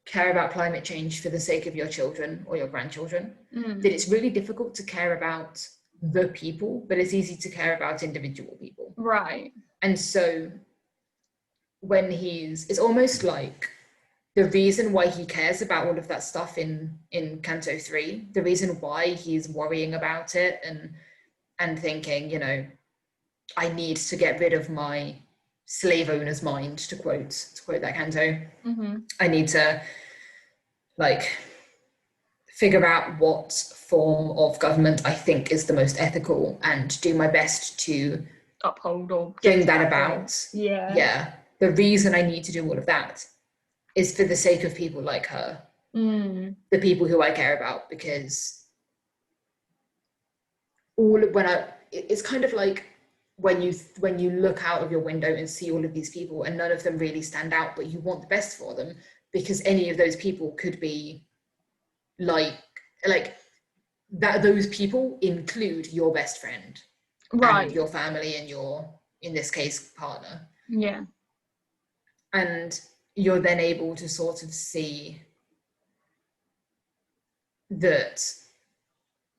care about climate change for the sake of your children or your grandchildren, that it's really difficult to care about the people, but it's easy to care about individual people. Right. And so when it's almost like the reason why he cares about all of that stuff in Canto 3, the reason why he's worrying about it and thinking, you know, I need to get rid of my slave owner's mind, to quote that canto. I need to like figure out what form of government I think is the most ethical and do my best to uphold or bring that about. Yeah. The reason I need to do all of that is for the sake of people like her, the people who I care about, because it's kind of like when you look out of your window and see all of these people and none of them really stand out, but you want the best for them because any of those people could be like that. Those people include your best friend, right, and your family, and your, in this case, partner. Yeah. And you're then able to sort of see that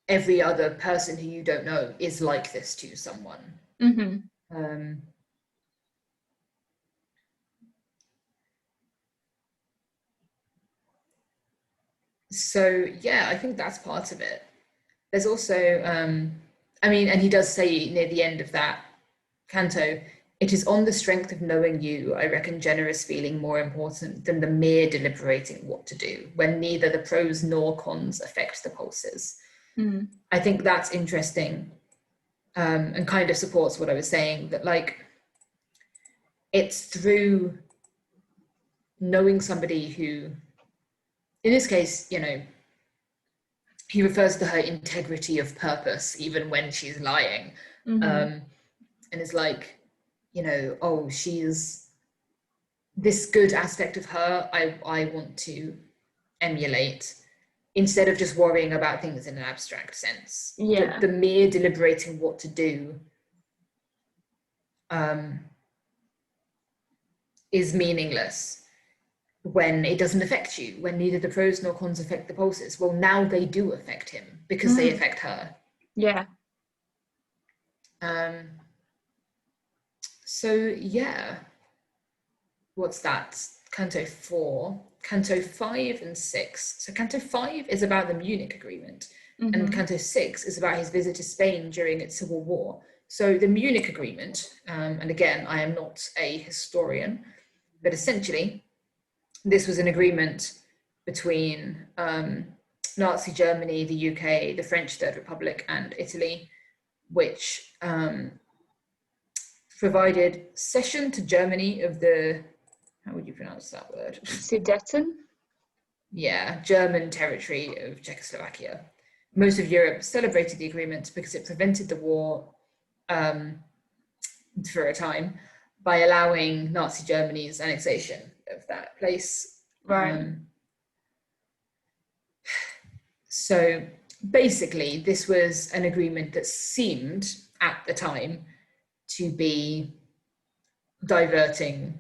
every other person who you don't know is like this to someone. So yeah, I think that's part of it. There's also, I mean, and he does say near the end of that canto, it is on the strength of knowing you, I reckon generous feeling more important than the mere deliberating what to do, when neither the pros nor cons affect the pulses. I think that's interesting, and kind of supports what I was saying, that like, it's through knowing somebody who, in this case, you know, he refers to her integrity of purpose, even when she's lying. And it's like, you know, oh, she's this good aspect of her, I want to emulate, instead of just worrying about things in an abstract sense. Yeah. The mere deliberating what to do is meaningless when it doesn't affect you, when neither the pros nor cons affect the pulses. Well, now they do affect him because they affect her. Yeah. So yeah, what's that? Canto 4, Canto 5 and 6. So Canto 5 is about the Munich Agreement, and Canto 6 is about his visit to Spain during its civil war. So the Munich Agreement, and again, I am not a historian, but essentially, this was an agreement between Nazi Germany, the UK, the French Third Republic, and Italy, which provided cession to Germany of the, how would you pronounce that word? Sudeten? Yeah, German territory of Czechoslovakia. Most of Europe celebrated the agreement because it prevented the war for a time by allowing Nazi Germany's annexation of that place. Right. So basically, this was an agreement that seemed at the time to be diverting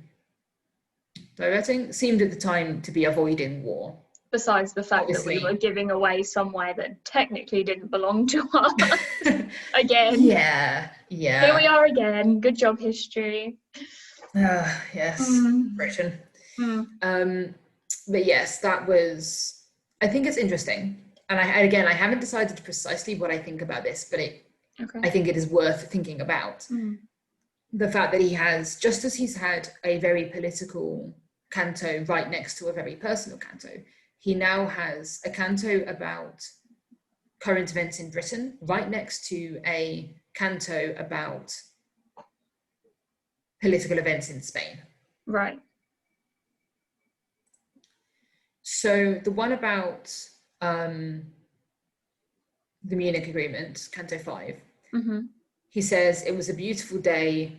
diverting, seemed at the time to be avoiding war. Besides the fact that we were giving away somewhere that technically didn't belong to us. Again. Yeah. Here we are again. Good job, history. Yes, Britain. But yes, that was, I think it's interesting. And I haven't decided precisely what I think about this, but I think it is worth thinking about. The fact that he has, just as he's had a very political canto right next to a very personal canto, he now has a canto about current events in Britain right next to a canto about political events in Spain. Right. So the one about the Munich Agreement, Canto 5, he says, it was a beautiful day,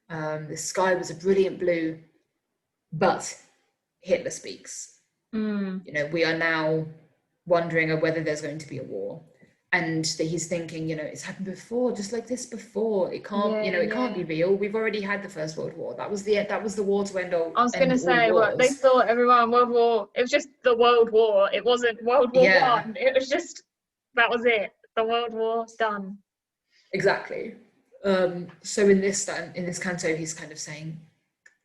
the sky was a brilliant blue, but Hitler speaks. You know, we are now wondering whether there's going to be a war. And that he's thinking, you know, it's happened before, just like this before. It can't, it can't be real. We've already had the First World War. That was the war to end all. I was going to say, well, they thought everyone World War. It was just the World War. It wasn't World War One. It was just, that was it. The World War done. Exactly. So in this canto, he's kind of saying,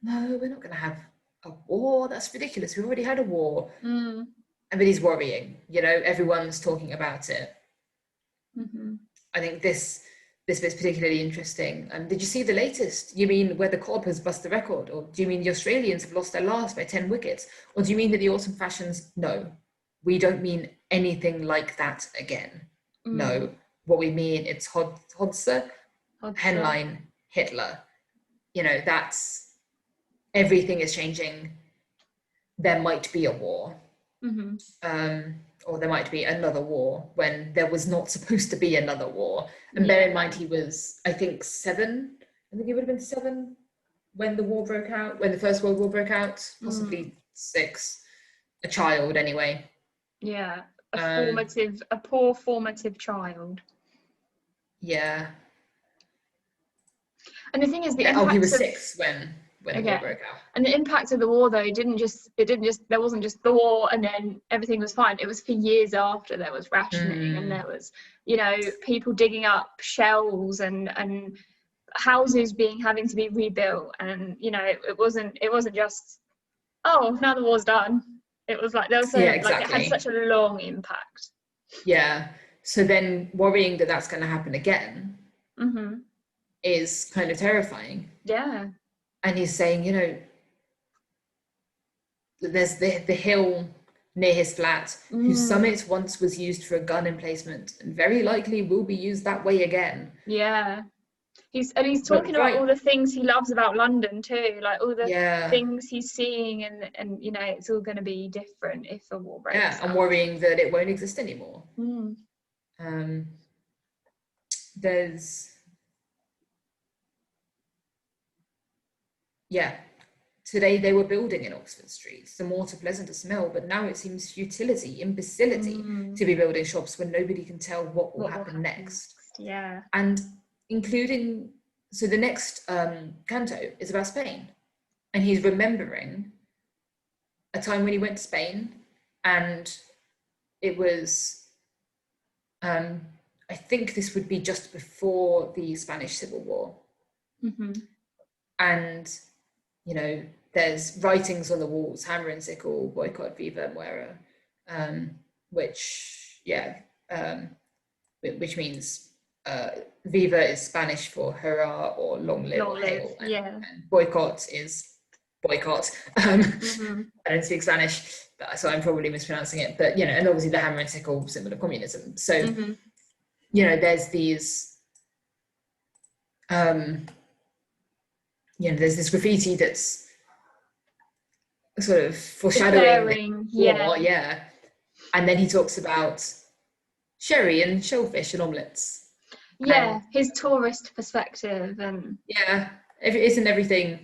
no, we're not going to have a war. That's ridiculous. We've already had a war. But he's worrying. You know, everyone's talking about it. I think this bit's particularly interesting. Did you see the latest? You mean where the Cobb has bust the record? Or do you mean the Australians have lost their last by 10 wickets? Or do you mean that the autumn fashions? No, we don't mean anything like that again. No, what we mean, it's Hodser, Henlein, Hitler. You know, that's, everything is changing. There might be a war. Or there might be another war when there was not supposed to be another war. And bear in mind, he was, I think, 7. I think he would have been 7 when the war broke out, when the First World War broke out, possibly 6. A child, anyway. Yeah, a poor formative child. Yeah. And the thing is, the impact he was 6 when the war broke out. And the impact of the war, though, there wasn't just the war and then everything was fine. It was for years after. There was rationing and there was, you know, people digging up shells and houses having to be rebuilt. And, you know, it wasn't just, oh, now the war's done. It was like, there was like, it had such a long impact. Yeah. So then worrying that that's going to happen again is kind of terrifying. Yeah. And he's saying, you know, there's the hill near his flat, whose summit once was used for a gun emplacement and very likely will be used that way again. Yeah. He's talking about all the things he loves about London too, like all the things he's seeing and you know, it's all going to be different if the war breaks out. I'm worrying that it won't exist anymore. Today they were building in Oxford Street, the mortar pleasant to smell, but now it seems futility, imbecility to be building shops when nobody can tell what will happen next. Yeah. And including, so the next canto is about Spain, and he's remembering a time when he went to Spain, and it was, I think this would be just before the Spanish Civil War. And you know, there's writings on the walls, hammer and sickle, boycott, viva muera, which means viva is Spanish for hurrah or long live or hail, and boycott is boycott. I don't speak Spanish, so I'm probably mispronouncing it, but you know, and obviously the hammer and sickle, symbol of communism. So you know, there's these you know, there's this graffiti that's sort of foreshadowing war, and then he talks about sherry and shellfish and omelettes. Yeah, his tourist perspective and isn't everything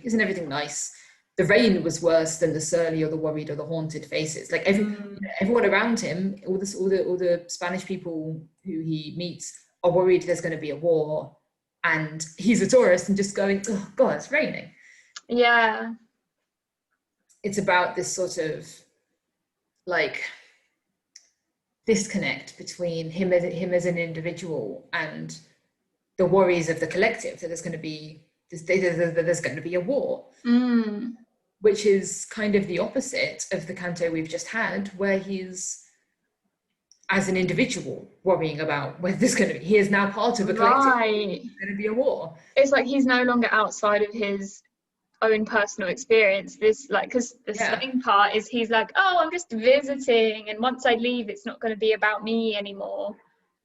nice? The rain was worse than the surly or the worried or the haunted faces. Like everyone around him, all the Spanish people who he meets are worried there's going to be a war. And he's a tourist and just going, oh God, it's raining. Yeah. it's about this sort of like disconnect between him as an individual and the worries of the collective, that there's going to be a war, which is kind of the opposite of the canto we've just had, where he's, as an individual, worrying about whether he is now part of a collective. Right. There's going to be a war. It's like he's no longer outside of his own personal experience. This, like, because the same part is he's like, oh, I'm just visiting, and once I leave, it's not going to be about me anymore.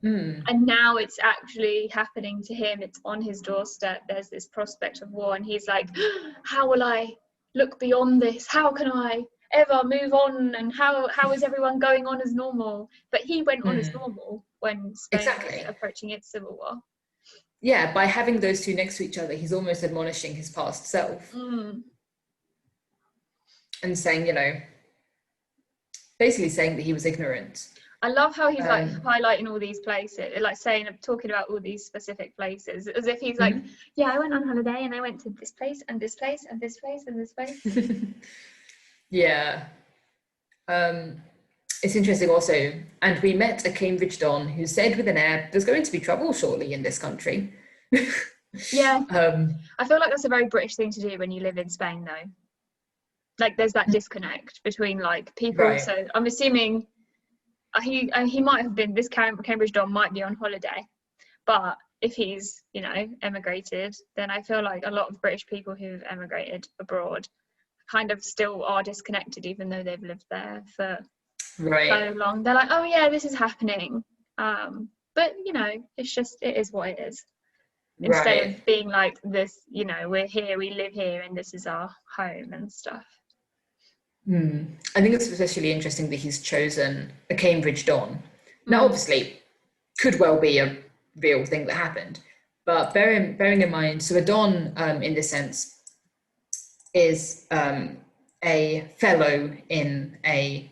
And now it's actually happening to him. It's on his doorstep. There's this prospect of war, and he's like, how will I look beyond this? How can I ever move on? And how is everyone going on as normal? But he went on as normal when Spain was approaching its civil war. Yeah, by having those two next to each other, he's almost admonishing his past self. And saying, basically saying that he was ignorant. I love how he's like highlighting all these places, like talking about all these specific places, as if he's like, yeah, I went on holiday and I went to this place and this place and this place and this place. Yeah. It's interesting also, and we met a Cambridge Don who said with an air, there's going to be trouble shortly in this country. Yeah. I feel like that's a very British thing to do when you live in Spain, though. Like, there's that disconnect between, like, people. Right. So I'm assuming he might have been, this Cambridge Don might be on holiday, but if he's, emigrated, then I feel like a lot of British people who've emigrated abroad kind of still are disconnected, even though they've lived there for so long. They're like, oh yeah, this is happening, but it is what it is, instead of being like this, we're here, we live here, and this is our home and stuff. I think it's especially interesting that he's chosen a Cambridge Don. Now obviously could well be a real thing that happened, but bearing in mind, so a Don in this sense is a fellow in a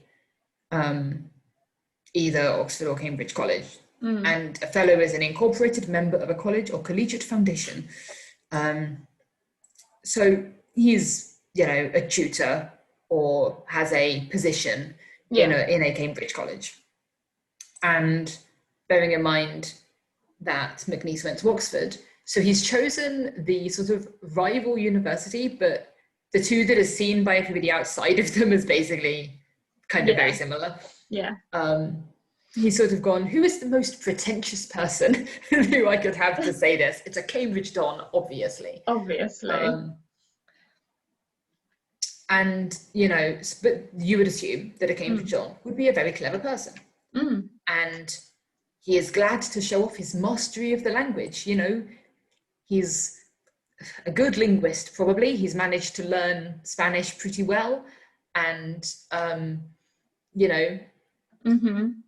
either Oxford or Cambridge College, and a fellow is an incorporated member of a college or collegiate foundation. So he's, a tutor or has a position in a Cambridge college. And bearing in mind that Mcneese went to Oxford, so he's chosen the sort of rival university, but the two that are seen by everybody outside of them as basically kind of very similar. Yeah. He's sort of gone, who is the most pretentious person who I could have to say this? It's a Cambridge Don, obviously. And, but you would assume that a Cambridge Don would be a very clever person. And he is glad to show off his mastery of the language. He's a good linguist, probably. He's managed to learn Spanish pretty well. And,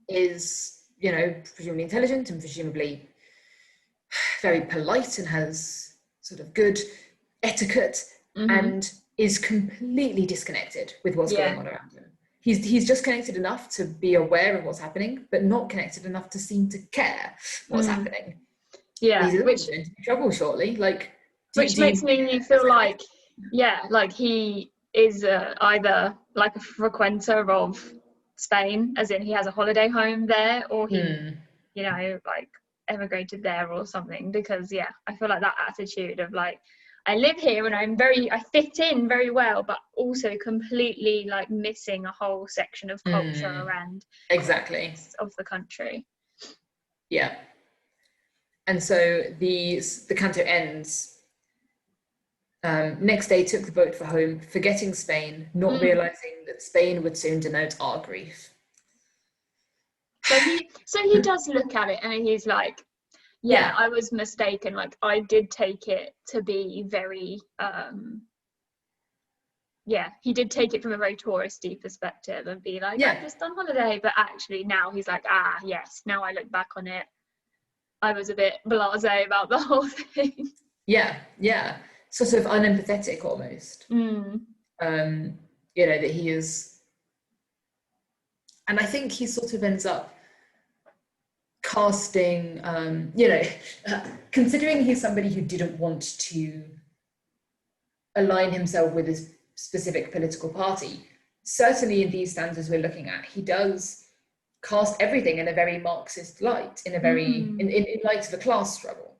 is, presumably intelligent and presumably very polite and has sort of good etiquette, and is completely disconnected with what's going on around him. He's just connected enough to be aware of what's happening, but not connected enough to seem to care what's happening. Yeah, which going to be trouble shortly. Which makes me feel like, like he is either like a frequenter of Spain, as in he has a holiday home there, or he, like emigrated there or something. Because I feel like that attitude of like, I live here and I fit in very well, but also completely like missing a whole section of culture around of the country. Yeah. And so the canto ends. Next day took the boat for home, forgetting Spain, not realizing that Spain would soon denote our grief. So he does look at it and he's like, I was mistaken. Like, I did take it to be very, he did take it from a very touristy perspective and be like, I'm just on holiday. But actually now he's like, yes, now I look back on it, I was a bit blasé about the whole thing. Yeah. Sort of unempathetic almost. That he is, and I think he sort of ends up casting, considering he's somebody who didn't want to align himself with his specific political party. Certainly in these stanzas we're looking at, he does cast everything in a very Marxist light, in a very in light of a class struggle.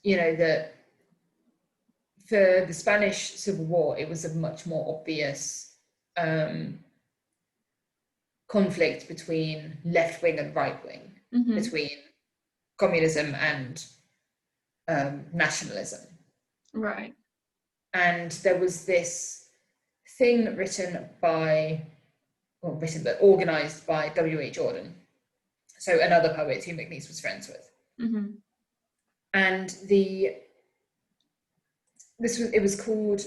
You know, that for the Spanish Civil War, it was a much more obvious conflict between left wing and right wing, between communism and nationalism. Right. And there was this thing organized by W.H. Auden, so another poet who Mcneese was friends with. And it was called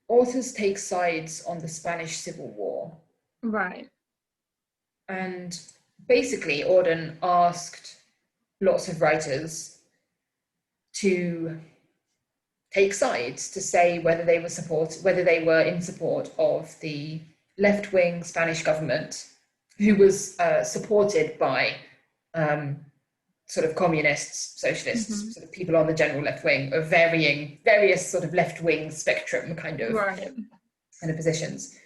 Authors Take Sides on the Spanish Civil War. Right. And basically Auden asked lots of writers to take sides, to say whether they were in support of the left-wing Spanish government, who was supported by sort of communists, socialists, sort of people on the general left wing of various sort of left-wing spectrum kind of positions,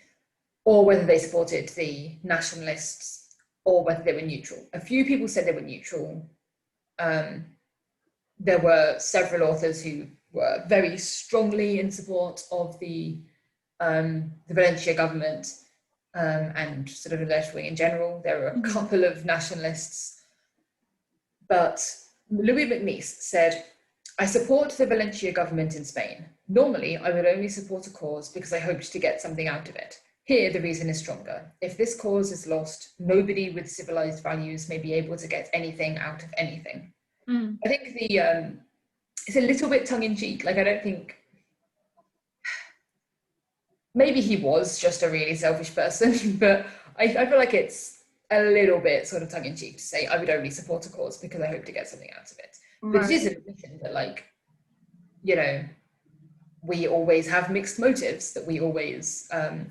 or whether they supported the nationalists, or whether they were neutral. A few people said they were neutral. There were several authors who were very strongly in support of the Valencia government and sort of the left wing in general. There were a couple of nationalists. But Louis MacNeice said, "I support the Valencia government in Spain. Normally, I would only support a cause because I hoped to get something out of it. Here, the reason is stronger. If this cause is lost, nobody with civilized values may be able to get anything out of anything." I think it's a little bit tongue-in-cheek. Like, I don't think... Maybe he was just a really selfish person, but I feel like it's a little bit sort of tongue-in-cheek to say, I would only support a cause because I hope to get something out of it. But it is an admission that, like, you know, we always have mixed motives, that we always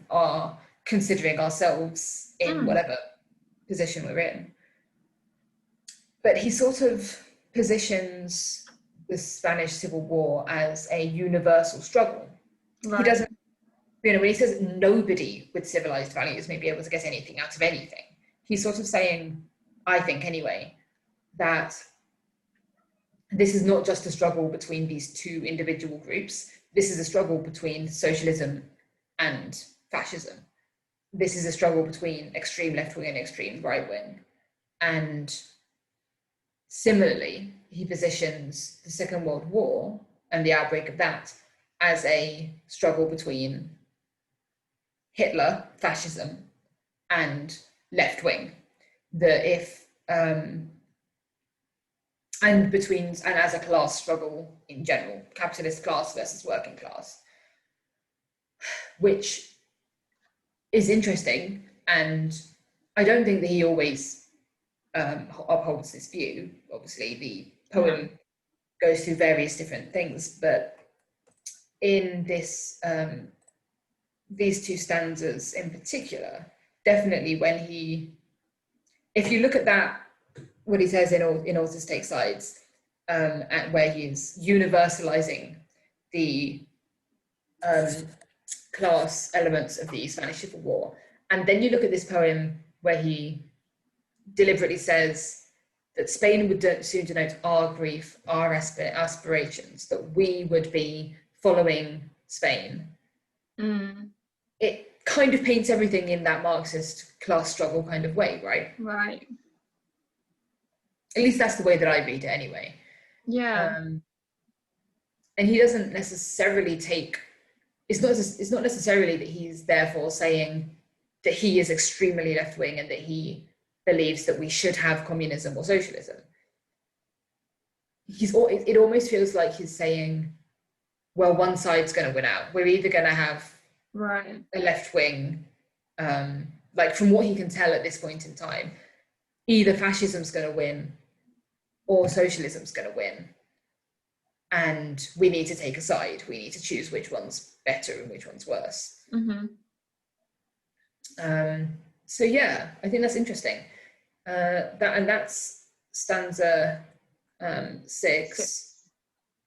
are considering ourselves in whatever position we're in. But he sort of positions the Spanish Civil War as a universal struggle. He doesn't, you know, when he says nobody with civilized values may be able to get anything out of anything, he's sort of saying, I think anyway, that this is not just a struggle between these two individual groups. This is a struggle between socialism and fascism. This is a struggle between extreme left wing and extreme right wing. And similarly, he positions the Second World War and the outbreak of that as a struggle between Hitler, fascism, and left wing. And as a class struggle in general, capitalist class versus working class, which is interesting. And I don't think that he always upholds this view. Obviously, the poem goes through various different things, but in this, these two stanzas in particular, definitely if you look at that, what he says in Authors Take Sides, where he's universalizing the class elements of the Spanish Civil War. And then you look at this poem where he deliberately says that Spain would soon denote our grief, our aspirations, that we would be following Spain. It kind of paints everything in that Marxist class struggle kind of way, right? Right. At least that's the way that I read it anyway. Yeah. And he doesn't necessarily it's not necessarily that he's therefore saying that he is extremely left-wing and that he believes that we should have communism or socialism. It almost feels like he's saying, well, one side's going to win out. We're either going to have a left-wing, like from what he can tell at this point in time, either fascism's going to win or socialism's going to win. And we need to take a side. We need to choose which one's better and which one's worse. So yeah, I think that's interesting. That's stanza 6.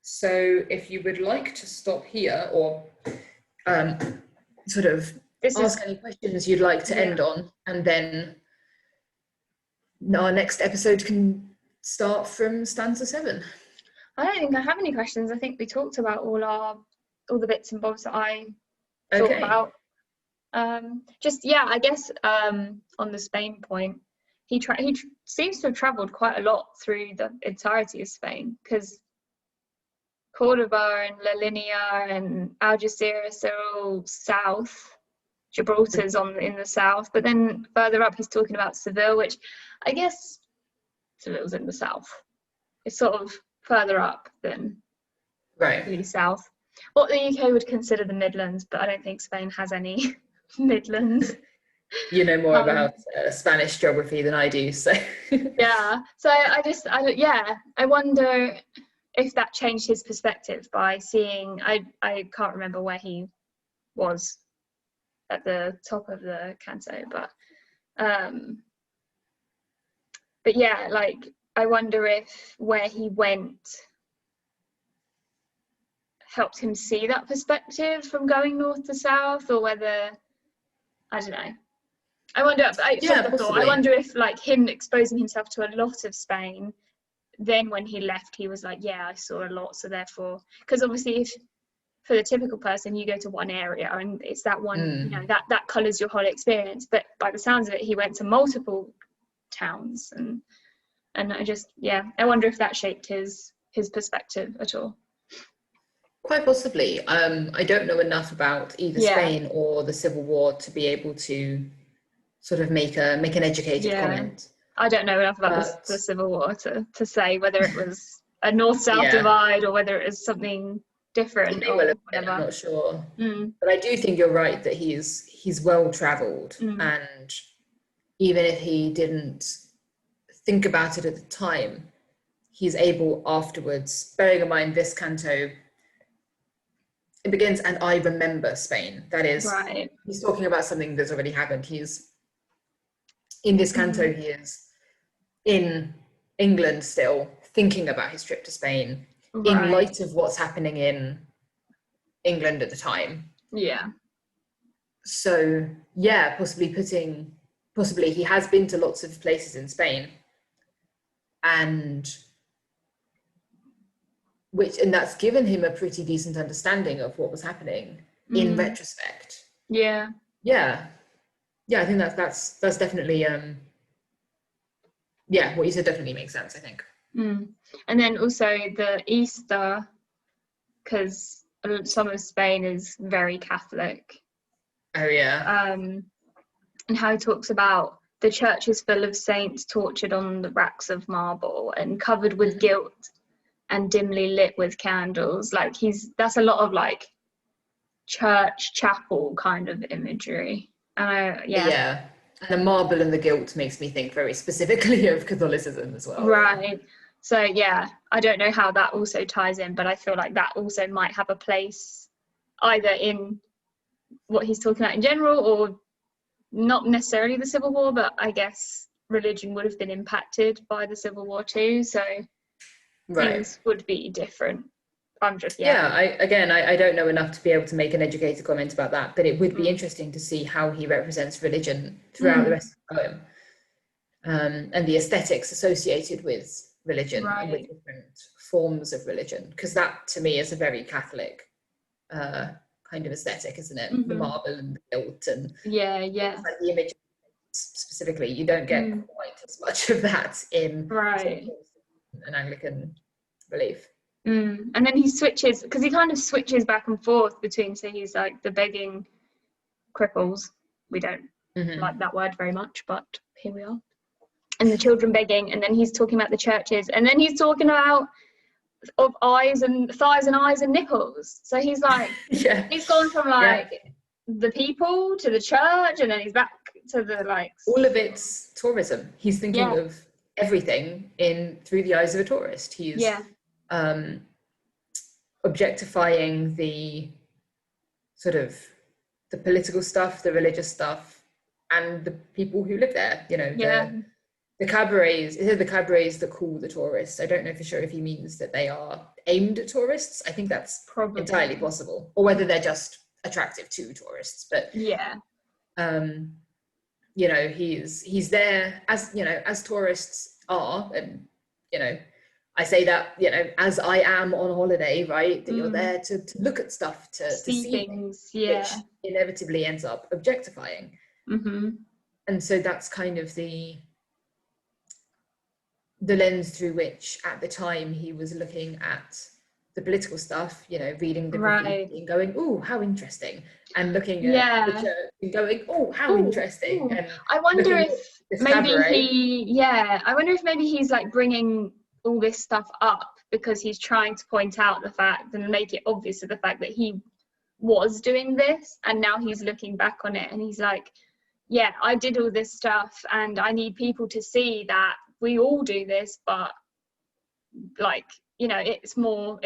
So if you would like to stop here or sort of ask any questions you'd like to end on, and then our next episode can start from stanza 7. I don't think I have any questions. I think we talked about all the bits and bobs that I thought about. I guess on the Spain point, he seems to have travelled quite a lot through the entirety of Spain, because Cordoba and La Linea and Algeciras are all south. Gibraltar's in the south, but then further up he's talking about Seville, which I guess Seville's in the south. It's sort of further up than really south. What the UK would consider the Midlands, but I don't think Spain has any Midlands. You know more about Spanish geography than I do, so yeah. So I wonder if that changed his perspective by seeing. I can't remember where he was at the top of the canto, but yeah, like I wonder if where he went helped him see that perspective from going north to south, or whether, I don't know. I wonder. I wonder if like him exposing himself to a lot of Spain, then when he left, he was like, yeah, I saw a lot. So therefore, because obviously, if for the typical person, you go to one area and it's that one, that colours your whole experience. But by the sounds of it, he went to multiple towns, and I just, I wonder if that shaped his perspective at all. Quite possibly. I don't know enough about either Spain or the Civil War to be able to sort of make an educated comment. I don't know enough about the Civil War to say whether it was a north-south divide or whether it was something different or whatever. I'm not sure. But I do think you're right that he's well travelled, and even if he didn't think about it at the time, he's able afterwards, bearing in mind this canto, it begins, and I remember Spain. That is, he's talking about something that's already happened. He's in this canto, he is in England still, thinking about his trip to Spain in light of what's happening in England at the time. Yeah. So possibly he has been to lots of places in Spain, and that's given him a pretty decent understanding of what was happening in retrospect. Yeah. I think that's definitely what you said definitely makes sense, I think. And then also the Easter, because some of Spain is very Catholic. Oh yeah. And how he talks about the church is full of saints tortured on the racks of marble and covered with gilt and dimly lit with candles. Like that's a lot of like church chapel kind of imagery. And and the marble and the gilt makes me think very specifically of Catholicism as well. Right. So I don't know how that also ties in, but I feel like that also might have a place either in what he's talking about in general, or not necessarily the Civil War, but I guess religion would have been impacted by the Civil War too, so things would be different. I'm just I don't know enough to be able to make an educated comment about that, but it would be interesting to see how he represents religion throughout the rest of the poem, and the aesthetics associated with religion and with different forms of religion, because that to me is a very Catholic kind of aesthetic, isn't it? The marble and the gilt and like the image specifically, you don't get quite as much of that in an Anglican relief. And then he switches, because he kind of switches back and forth between, so he's like the begging cripples, we don't like that word very much, but here we are, and the children begging, and then he's talking about the churches, and then he's talking about of eyes and thighs and eyes and nipples. So he's like he's gone from like the people to the church, and then he's back to the like all of it's tourism. He's thinking of everything through the eyes of a tourist. He's objectifying the sort of the political stuff, the religious stuff, and the people who live there, The cabarets, it said the cabarets that call the tourists. I don't know for sure if he means that they are aimed at tourists. I think that's Probably. entirely possible, or whether they're just attractive to tourists. But Yeah. you know, he's there as, you know, as tourists are, and you know, I say that, you know, as I am on holiday, right? That you're there to look at stuff, to see things, yeah. which inevitably ends up objectifying. And so that's kind of the lens through which at the time he was looking at the political stuff, you know, reading the review and going, oh, how interesting, and looking at the church and going, oh, how interesting. And I wonder if maybe I wonder if maybe he's like bringing all this stuff up because he's trying to point out the fact and make it obvious of the fact that he was doing this, and now he's looking back on it and he's like, yeah, I did all this stuff and I need people to see that we all do this, but like, you know, it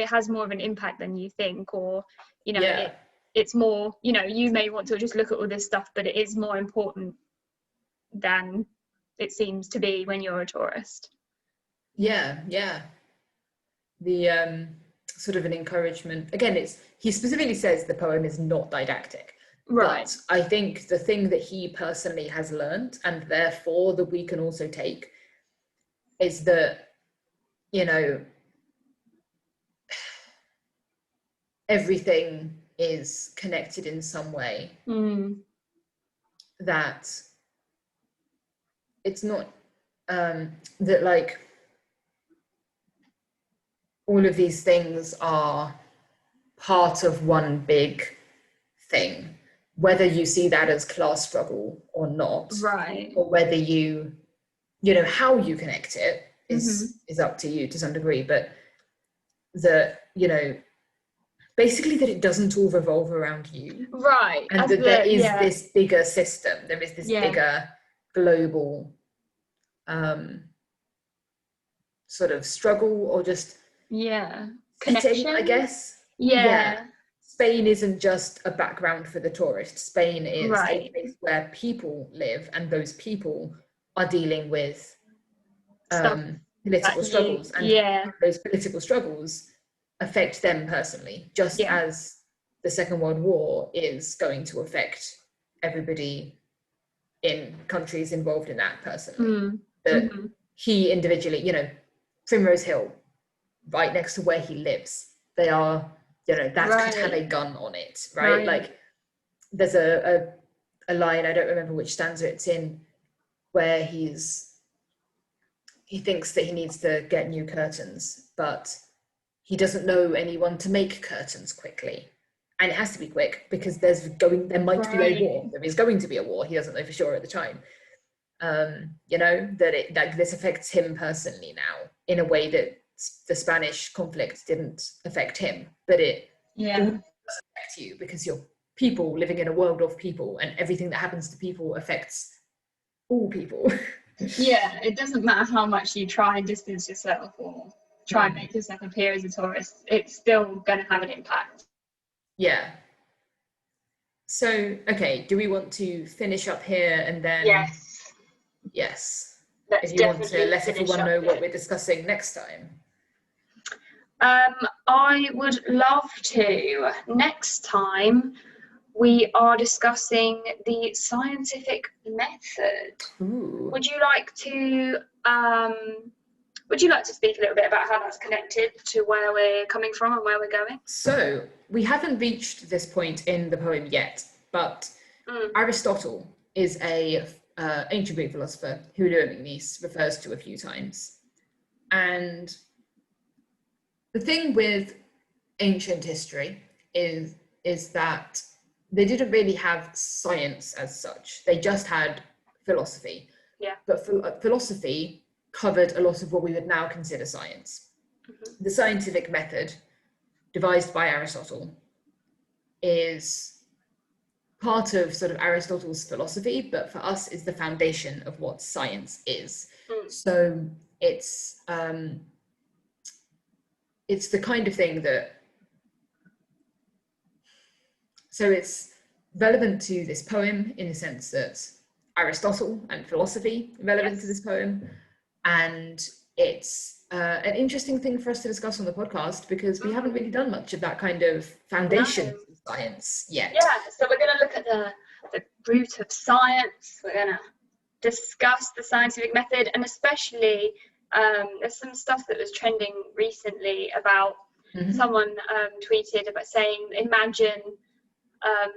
has more of an impact than you think, or, you know, it's more, you know, you may want to just look at all this stuff, but it is more important than it seems to be when you're a tourist. The sort of an encouragement. Again, he specifically says the poem is not didactic. Right. But I think the thing that he personally has learned, and therefore that we can also take, is that, you know, everything is connected in some way. That it's not that like all of these things are part of one big thing, whether you see that as class struggle or not, right, or whether you know, how you connect it is up to you to some degree, but that, you know, basically that it doesn't all revolve around you, right, and that there is this bigger system, there is this bigger global sort of struggle, or just connection, I guess. Spain isn't just a background for the tourist. Spain is a place where people live, and those people are dealing with political struggles, and those political struggles affect them personally, just as the Second World War is going to affect everybody in countries involved in that personally. That he individually, you know, Primrose Hill, right next to where he lives, they are, you know, that could have a gun on it, right? Like there's a line, I don't remember which stanza it's in, where he thinks that he needs to get new curtains, but he doesn't know anyone to make curtains quickly, and it has to be quick because there might be a war. There is going to be a war. He doesn't know for sure at the time. You know, that this affects him personally now in a way that the Spanish conflict didn't affect him, but it affects you because you're people living in a world of people, and everything that happens to people affects all people. It doesn't matter how much you try and distance yourself or try and make yourself appear as a tourist, it's still going to have an impact. So, okay, do we want to finish up here and then? Yes. Let's if you want to let everyone know what we're discussing next time. I would love to. Next time we are discussing the scientific method. Ooh. Would you like to speak a little bit about how that's connected to where we're coming from and where we're going? So we haven't reached this point in the poem yet, but Aristotle is a ancient Greek philosopher who Louis MacNeice refers to a few times. And the thing with ancient history is that they didn't really have science as such. They just had philosophy. But philosophy covered a lot of what we would now consider science. The scientific method devised by Aristotle is part of sort of Aristotle's philosophy, but for us is the foundation of what science is. So it's the kind of thing that, so it's relevant to this poem in the sense that Aristotle and philosophy relevant to this poem. And it's an interesting thing for us to discuss on the podcast, because we haven't really done much of that kind of foundation of science yet. Yeah, so we're going to look at the root of science. We're going to discuss the scientific method, and especially there's some stuff that was trending recently about someone tweeted about saying, imagine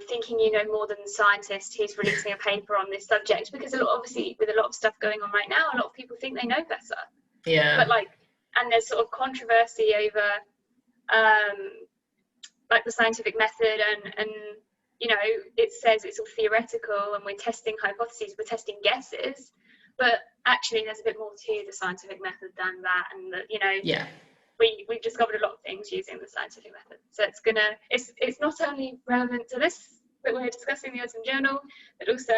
thinking you know more than the scientist who's releasing a paper on this subject, because obviously with a lot of stuff going on right now, a lot of people think they know better. Yeah. But and there's sort of controversy over the scientific method, and you know, it says it's all theoretical and we're testing hypotheses, we're testing guesses, but actually there's a bit more to the scientific method than that, and that, you know, we've discovered a lot of things using the scientific method. So it's not only relevant to this that we're discussing in the Autumn Journal, but also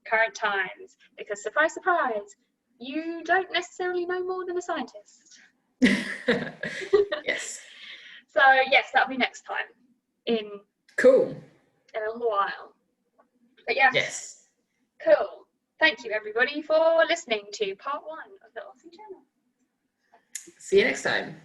current times, because surprise, surprise, you don't necessarily know more than a scientist. Yes. So yes, that'll be next time in a little while. But yes. Cool. Thank you everybody for listening to part 1 of the Autumn Journal. See you next time.